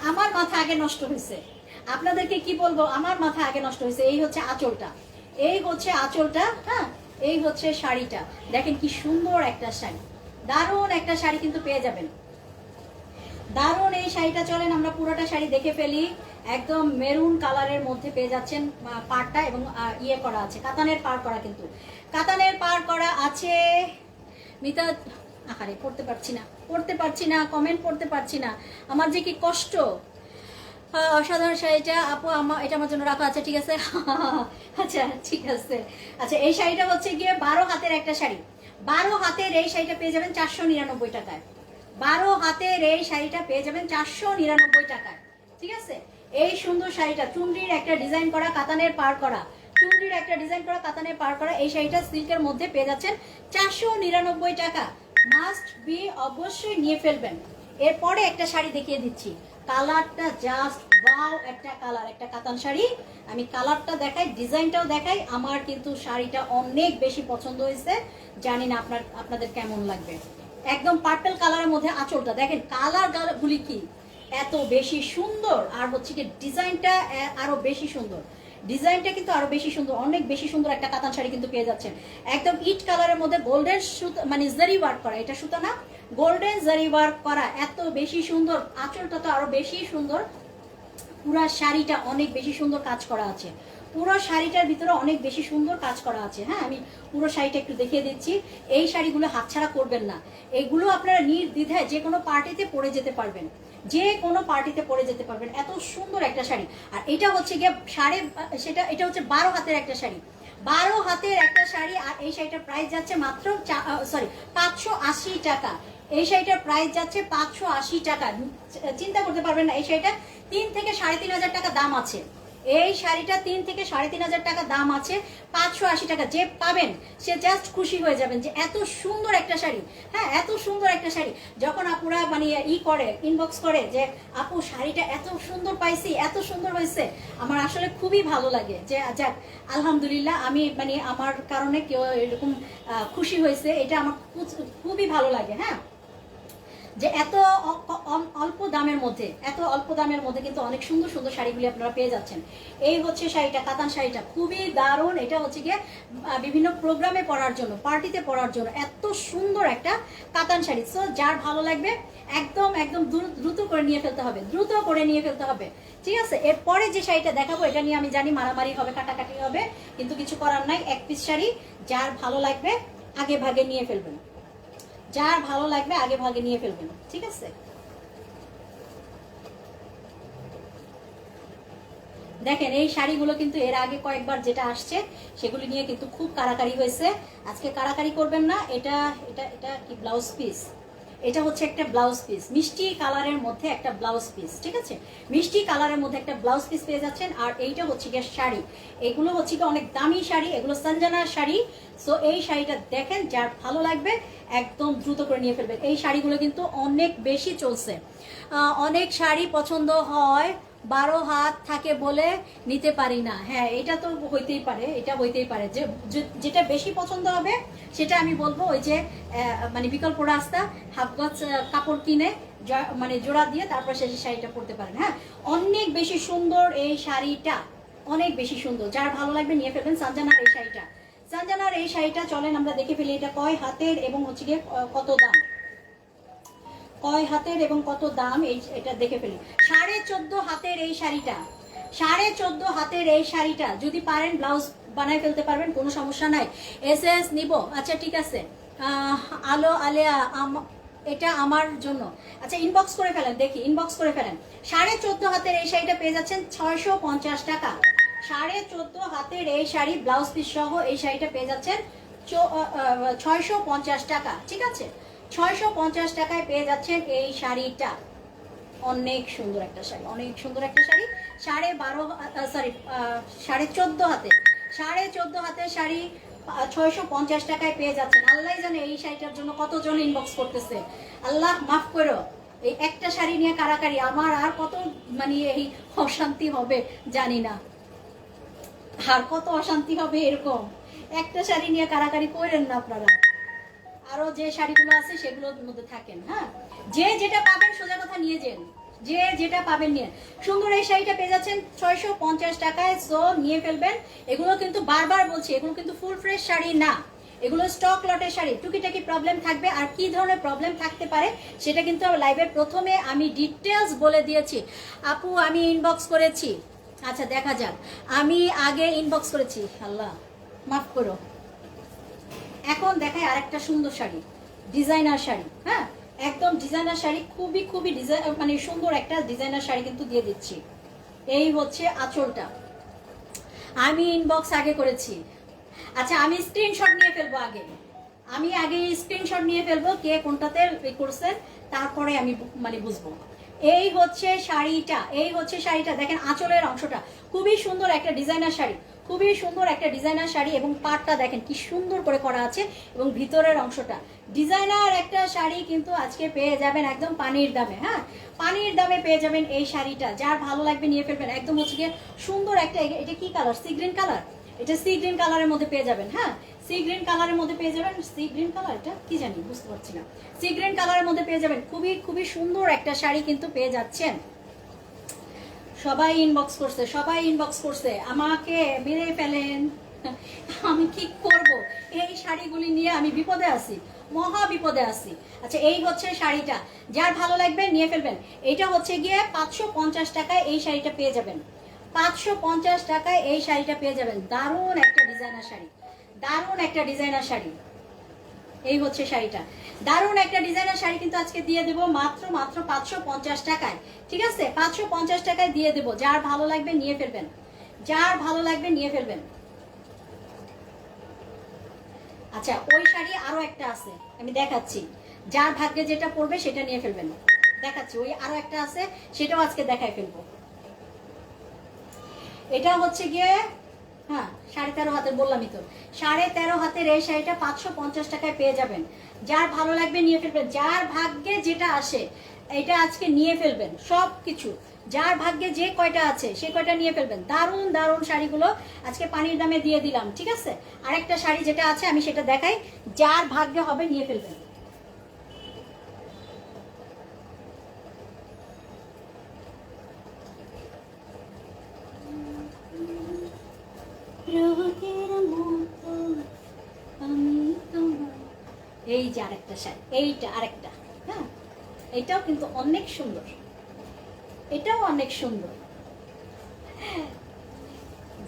আমার মাথা আগে নষ্ট হয়েছে, আপনাদেরকে কি বলবো, আমার মাথা আগে নষ্ট হয়েছে। এই হচ্ছে আঁচলটা, এই হচ্ছে আঁচলটা। হ্যাঁ, এই হচ্ছে শাড়িটা, দেখেন কি সুন্দর একটা শাড়ি, দারুণ একটা শাড়ি কিন্তু পেয়ে যাবেন, দারুণ এই শাড়িটা। চলেন আমরা পুরোটা শাড়ি দেখে ফেলি। একদম মেরুন কালারের মধ্যে পেয়ে যাচ্ছেন পাড়টা এবং ইয়ে করা আছে, কাতানের পার করা, কিন্তু কাতানের পার করা আছে। মিতা, আরে পড়তে পারছি না, পড়তে পারছি না, কমেন্ট পড়তে পারছি না, আমার যে কি কষ্ট। অসাধারণ শাড়িটা আপু আমার এটা আমার জন্য রাখা আছে, ঠিক আছে। আচ্ছা ঠিক আছে। আচ্ছা এই শাড়িটা হচ্ছে গিয়ে 12 হাতের একটা শাড়ি। 12 হাতের এই শাড়িটা পেয়ে যাবেন 499 টাকায়। 12 হাতের এই শাড়িটা পেয়ে যাবেন 499 টাকায়, ঠিক আছে। এই সুন্দর শাড়িটা চুনরির একটা ডিজাইন করা কাতানের পার করা, চুনরির একটা ডিজাইন করা কাতানের পার করা এই শাড়িটা সিল্কের মধ্যে পেয়ে যাচ্ছেন 499 টাকা। মাস্ট বি, অবশ্যই নিয়ে ফেলবেন। এরপরে একটা শাড়ি দেখিয়ে দিচ্ছি, কালারটা জাস্ট ওয়াও, একটা কালার, একটা কাতান শাড়ি। আমি কালারটা দেখাই, ডিজাইনটাও দেখাই। আমার কিন্তু শাড়িটা অনেক বেশি পছন্দ হয়েছে, জানি না আপনাদের কেমন লাগবে। একদম পার্পল কালারের মধ্যে আঁচলটা দেখেন, কালার গুলি কি এত বেশি সুন্দর, আর হচ্ছে কি ডিজাইনটা আরো বেশি সুন্দর। ডিজাইনটা কিন্তু আরো বেশি সুন্দর, অনেক বেশি সুন্দর একটা কাতান শাড়ি কিন্তু পেয়ে যাচ্ছেন। একদম ইট কালারের মধ্যে গোল্ডেন সুতা, মানে জারি ওয়ার্ক করা, এটা সুতা না, গোল্ডেন জারি ওয়ার্ক করা, এত বেশি সুন্দর। আঁচলটা তো আরো বেশি সুন্দর। পুরো শাড়িটা অনেক বেশি সুন্দর কাজ করা আছে, পুরো শাড়িটার ভিতরে অনেক বেশি সুন্দর কাজ করা আছে। হ্যাঁ, আমি পুরো শাড়িটা একটু দেখিয়ে দিচ্ছি। এই শাড়িগুলো হাতছাড়া করবেন না, এগুলো আপনারা নির্দ্বিধায় যে কোনো পার্টিতে পরে যেতে পারবেন, যে কোনো পার্টিতে পরে যেতে পারবেন। এত সুন্দর একটা শাড়ি। আর এটা হচ্ছে গিয়ে এটা হচ্ছে 12 হাতের একটা শাড়ি, 12 হাতের একটা শাড়ি। আর এই শাড়িটার প্রাইস যাচ্ছে মাত্র 580 টাকা। এই শাড়িটার প্রাইস যাচ্ছে 580 টাকা। চিন্তা করতে পারবেন না, এই শাড়িটা 3 থেকে 3,500 টাকা দাম আছে। এই শাড়িটা 3 থেকে 3,500 টাকা দাম আছে। 580 টাকা যে পাবেন সে জাস্ট খুশি হয়ে যাবেন যে এত সুন্দর একটা শাড়ি। হ্যাঁ, এত সুন্দর একটা শাড়ি। যখন আপুরা মানে করে, ইনবক্স করে যে আপু শাড়িটা এত সুন্দর পাইছি, এত সুন্দর হয়েছে, আমার আসলে খুবই ভালো লাগে যে যাক আলহামদুলিল্লাহ, আমি মানে আমার কারণে কেউ এরকম খুশি হয়েছে, এটা আমার খুবই ভালো লাগে। হ্যাঁ, যে এত অল্প দামের মধ্যে, এত অল্প দামের মধ্যে কিন্তু অনেক সুন্দর সুন্দর শাড়িগুলি আপনারা পেয়ে যাচ্ছেন। এই হচ্ছে শাড়িটা, কাতান শাড়িটা খুবই দারুণ। এটা হচ্ছে গিয়ে বিভিন্ন প্রোগ্রামে পরার জন্য, পার্টিতে পরার জন্য এত সুন্দর একটা কাতান শাড়ি। সো যার ভালো লাগবে একদম একদম দ্রুত করে নিয়ে ফেলতে হবে, দ্রুত করে নিয়ে ফেলতে হবে, ঠিক আছে। এরপরে যে শাড়িটা দেখাবো এটা নিয়ে আমি জানি মারামারি হবে, কাটাকাটি হবে, কিন্তু কিছু করার নাই। এক পিস শাড়ি, যার ভালো লাগবে আগে ভাগে নিয়ে ফেলবেন, যার ভালো লাগবে আগে ভাগে নিয়ে ফেলবেন, ঠিক আছে। দেখেন এই শাড়িগুলো কিন্তু এর আগে কয়েকবার যেটা আসছে সেগুলি নিয়ে কিন্তু খুব কারাকারি হয়েছে। আজকে কারাকারি করবেন না। এটা এটা এটা কি ব্লাউজ পিস, এটা হচ্ছে একটা ব্লাউজ পিস, মিষ্টি কালারের মধ্যে একটা ব্লাউজ পিস, ঠিক আছে। মিষ্টি কালারের মধ্যে একটা ব্লাউজ পিস পেয়ে যাচ্ছেন। আর এইটা হচ্ছে গিয়ে শাড়ি, এগুলো হচ্ছে গিয়ে অনেক দামি শাড়ি, এগুলো সঞ্জনার শাড়ি। সো এই শাড়িটা দেখেন, যার ভালো লাগবে একদম দ্রুত করে নিয়ে ফেলবেন। এই শাড়িগুলো কিন্তু অনেক বেশি চলছে। অনেক শাড়ি পছন্দ হয়, 12 হাত থাকে বলে নিতে পারি না। হ্যাঁ, এটা তো হইতেই পারে, এটা হইতেই পারে। যেটা বেশি পছন্দ হবে সেটা আমি বলবো ওই যে মানে বিকল্প রাস্তা, হাফ গজ কাপড় কিনে মানে জোড়া দিয়ে তারপর সেই শাড়িটা পরতে পারেন। হ্যাঁ, অনেক বেশি সুন্দর এই শাড়িটা, অনেক বেশি সুন্দর। যার ভালো লাগবে নিয়ে ফেলবেন সঞ্জনার এই শাড়িটা। সঞ্জনার এই শাড়িটা চলেন আমরা দেখে ফেলি এটা কয় হাতের এবং হচ্ছে গিয়ে কত দাম, কয় হাতের এবং কত দাম এটা দেখে ফেলি। 14.5 হাতের এই শাড়িটা, 14.5 হাতের এই শাড়িটা যদি পারেন ব্লাউজ বানাই ফেলতে পারবেন, কোনো সমস্যা নাই। এস নিব, আচ্ছা ঠিক আছে। আলো আলিয়া এটা আমার জন্য, আচ্ছা ইনবক্স করে ফেলেন, দেখি ইনবক্স করে ফেলেন। 14.5 হাতের এই শাড়িটা পেয়ে যাচ্ছেন 650 টাকা। 14.5 হাতের এই শাড়ি ব্লাউজ পিস সহ এই শাড়িটা পেয়ে যাচ্ছেন 650 টাকা, ঠিক আছে। 650 টাকায় পেয়ে যাচ্ছেন এই শাড়িটা। অনেক সুন্দর একটা শাড়ি, অনেক সুন্দর একটা শাড়ি। 14.5 হাতে, 14.5 হাতের শাড়ি 650 টাকায় পেয়ে যাচ্ছেন। আল্লাহ জানে এই শাড়িটার জন্য কতজন ইনবক্স করতেছে, আল্লাহ মাফ করো। এই একটা শাড়ি নিয়ে কারাকারি, আমার আর কত মানে এই অশান্তি হবে জানি না, আর কত অশান্তি হবে এরকম। একটা শাড়ি নিয়ে কারাকারি করেন না আপনারা, আরো যে শাড়িগুলো আছে সেগুলোর মধ্যে থাকেন। হ্যাঁ, যে যেটা পাবেন সোজা কথা নিয়ে যান, যে যেটা পাবেন নিয়ে। সুন্দর এই শাড়িটা পেয়ে যাচ্ছেন 650 টাকায়। সো নিয়ে ফেলবেন। এগুলো কিন্তু বারবার বলছি, এগুলো কিন্তু ফুল ফ্রেশ শাড়ি না, এগুলো স্টক লটের শাড়ি। টুকিটাকি প্রবলেম থাকবে, আর কি ধরনের প্রবলেম থাকতে পারে সেটা কিন্তু লাইভের প্রথমে আমি ডিটেলস বলে দিয়েছি। আপু আমি ইনবক্স করেছি, আচ্ছা দেখা যাক। আমি আগে ইনবক্স করেছি, আল্লাহ মাফ করো। এখন দেখায় আরেকটা সুন্দর শাড়ি, ডিজাইনার শাড়ি। হ্যাঁ, একদম ডিজাইনার শাড়ি, খুবই খুবই ডিজাইন মানে সুন্দর একটা ডিজাইনার শাড়ি কিন্তু দিয়ে দিচ্ছি। এই হচ্ছে আঁচলটা, আমি ইনবক্স আগে করেছি। আচ্ছা আমি স্ক্রিনশট নিয়ে ফেলবো আগে, আমি আগে স্ক্রিনশট নিয়ে ফেলবো কে কোনটাতে করছেন, তারপরে আমি মানে বুঝবো। এই হচ্ছে শাড়িটা, এই হচ্ছে শাড়িটা, দেখেন আঁচলের অংশটা খুবই সুন্দর একটা ডিজাইনার শাড়ি, খুবই সুন্দর একটা ডিজাইনার শাড়ি, এবং পাটটা দেখেন কি সুন্দর করে করা আছে, এবং ভিতরের অংশটা ডিজাইনার একটা শাড়ি কিন্তু আজকে পেয়ে যাবেন একদম পানির দামে। হ্যাঁ, পানির দামে পেয়ে যাবেন এই শাড়িটা, যার ভালো লাগবে নিয়ে ফেলবেন। একদম হচ্ছে গিয়ে সুন্দর একটা, এটা কি কালার, সি গ্রিন কালার, এটা সি গ্রিন কালারের মধ্যে পেয়ে যাবেন। হ্যাঁ, সি গ্রিন কালারের মধ্যে পেয়ে যাবেন, সি গ্রিন কালার এটা কি জানি বুঝতে পারছি না, সি গ্রিন কালারের মধ্যে পেয়ে যাবেন। খুবই খুবই সুন্দর একটা শাড়ি কিন্তু পেয়ে যাচ্ছেন। সবাই ইনবক্স করছে, সবাই ইনবক্স করছে, আমাকে মেরে ফেলেন, আমি কি করব, এই শাড়িগুলি নিয়ে আমি বিপদে আছি, মহা বিপদে আছি। আচ্ছা এই হচ্ছে শাড়িটা, যার ভালো লাগবে নিয়ে ফেলবেন। এটা হচ্ছে গিয়ে 550 টাকায় এই শাড়িটা পেয়ে যাবেন, 550 টাকায় এই শাড়িটা পেয়ে যাবেন। দারুণ একটা ডিজাইনার শাড়ি, দারুণ একটা ডিজাইনার শাড়ি। এই হচ্ছে শাড়িটা, দারুণ একটা ডিজাইনার শাড়ি কিন্তু আজকে দিয়ে দেবো মাত্র মাত্র 550 টাকায়। ঠিক আছে, 550 টাকায় দিয়ে দেবো, যার ভালো লাগবে নিয়ে ফেলবেন, যার ভালো লাগবে নিয়ে ফেলবেন। আচ্ছা ওই শাড়ি আরো একটা আছে, আমি দেখাচ্ছি, যার ভাগ্যে যেটা পড়বে সেটা নিয়ে ফেলবেন। দেখাচ্ছি, ওই আরো একটা আছে, সেটাও আজকে দেখাই ফেলবো। এটা হচ্ছে গিয়ে হ্যাঁ 13.5 হাতের, বললামই তো 13.5 হাতের এই শাড়িটা 550 টাকায় পেয়ে যাবেন। যার ভালো লাগবে নিয়ে ফেলবেন, যার ভাগ্যে যেটা আসে এটা আজকে নিয়ে ফেলবেন। সব কিছু যার ভাগ্যে যে কয়টা আছে সে কয়টা নিয়ে ফেলবেন। দারুণ দারুণ শাড়িগুলো আজকে পানির দামে দিয়ে দিলাম। ঠিক আছে, আরেকটা শাড়ি যেটা আছে আমি সেটা দেখাই, যার ভাগ্যে হবে নিয়ে ফেলবেন। এই যে আরেকটা শাড়ি, এইটা আরেকটা, হ্যাঁ এটাও কিন্তু অনেক সুন্দর, এটাও অনেক সুন্দর।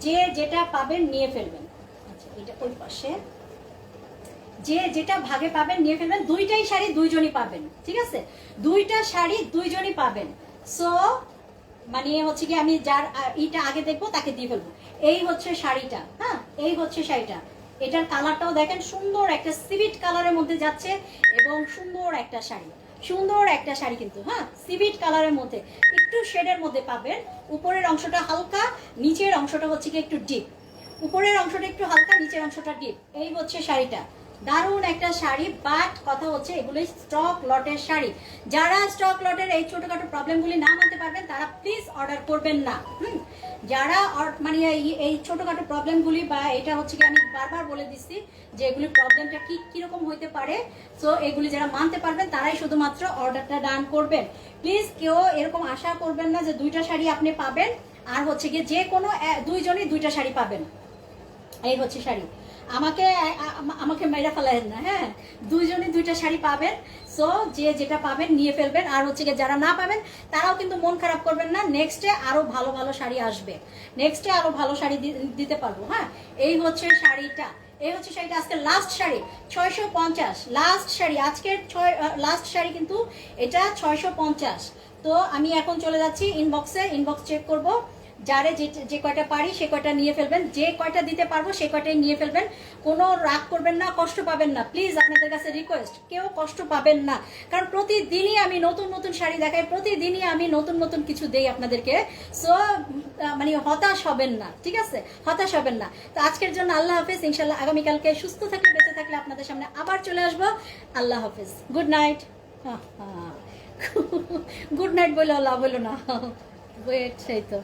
যে যেটা পাবেন নিয়ে ফেলবেন। আচ্ছা এটা ওই পাশে, যে যেটা ভাগে পাবেন নিয়ে ফেলবেন। দুইটাই শাড়ি দুইজনই পাবেন, ঠিক আছে, দুইটা শাড়ি দুইজনই পাবেন। সো মানে হচ্ছে কি আমি যার এইটা আগে দেখবো তাকে দিয়ে ফেলবো। এই হচ্ছে শাড়িটা, হ্যাঁ এই হচ্ছে শাড়িটা, এটার কালারটাও দেখেন সুন্দর একটা সিভিট কালারের মধ্যে যাচ্ছে, এবং সুন্দর একটা শাড়ি, সুন্দর একটা শাড়ি কিন্তু, হ্যাঁ সিভিট কালারের মধ্যে একটু শেডের মধ্যে পাবেন। উপরের অংশটা হালকা, নিচের অংশটা হচ্ছে কি একটু ডিপ, উপরের অংশটা একটু হালকা, নিচের অংশটা ডিপ। এই হচ্ছে শাড়িটা, দারুণ একটা শাড়ি। বাট কথা হচ্ছে এগুলো স্টক লটের শাড়ি, যারা স্টক লটের এই ছোটখাটো প্রবলেমগুলি না মানতে পারবেন তারা প্লিজ অর্ডার করবেন না। যারা মানে এই ছোটখাটো প্রবলেমগুলি বা এটা হচ্ছে কি আমি বারবার বলে দিচ্ছি যে এগুলি প্রবলেমটা কি কিরকম হইতে পারে, সো এগুলি যারা মানতে পারবেন তারাই শুধুমাত্র অর্ডারটা ডান করবেন। প্লিজ কেউ এরকম আশা করবেন না যে দুইটা শাড়ি আপনি পাবেন, আর হচ্ছে গিয়ে যে কোনো দুইজনই দুইটা শাড়ি পাবেন। এই হচ্ছে শাড়ি, আমাকে আমাকে মেরা ফেলেন না, হ্যাঁ দুইজনে দুইটা শাড়ি পাবেন। সো যে যেটা পাবেন নিয়ে ফেলবেন, আর হচ্ছে গিয়ে যারা না পাবেন তারাও কিন্তু মন খারাপ করবেন না, নেক্সটে আরো ভালো ভালো শাড়ি আসবে, নেক্সটে আরো ভালো শাড়ি দিতে পারবো। হ্যাঁ এই হচ্ছে শাড়িটা, এই হচ্ছে শাড়িটা, আজকে লাস্ট শাড়ি 650, লাস্ট শাড়ি আজকের লাস্ট শাড়ি কিন্তু এটা 650। তো আমি এখন চলে যাচ্ছি ইনবক্সে, ইনবক্স চেক করব, যারে যে কয়টা পারি সে কয়টা নিয়ে ফেলবেন, যে কয়টা দিতে পারবো সে কয়টাই নিয়ে ফেলবেন। কোনো রাগ করবেন না, কষ্ট পাবেন না, প্লিজ আপনাদের কাছে রিকোয়েস্ট, কেউ কষ্ট পাবেন না, কারণ প্রতিদিনই আমি নতুন নতুন শাড়ি দেখাই, প্রতিদিনই আমি নতুন নতুন কিছু দেই আপনাদেরকে। সো মানে হতাশ হবেন না, ঠিক আছে, হতাশ হবেন না। তো আজকের জন্য আল্লাহ হাফেজ, ইনশাল্লাহ আগামীকালকে সুস্থ থাকলে বেঁচে থাকলে আপনাদের সামনে আবার চলে আসবো। আল্লাহ হাফেজ, গুড নাইট। গুড নাইট বলে আল্লাহ বলো না, ওয়েট সেই তো।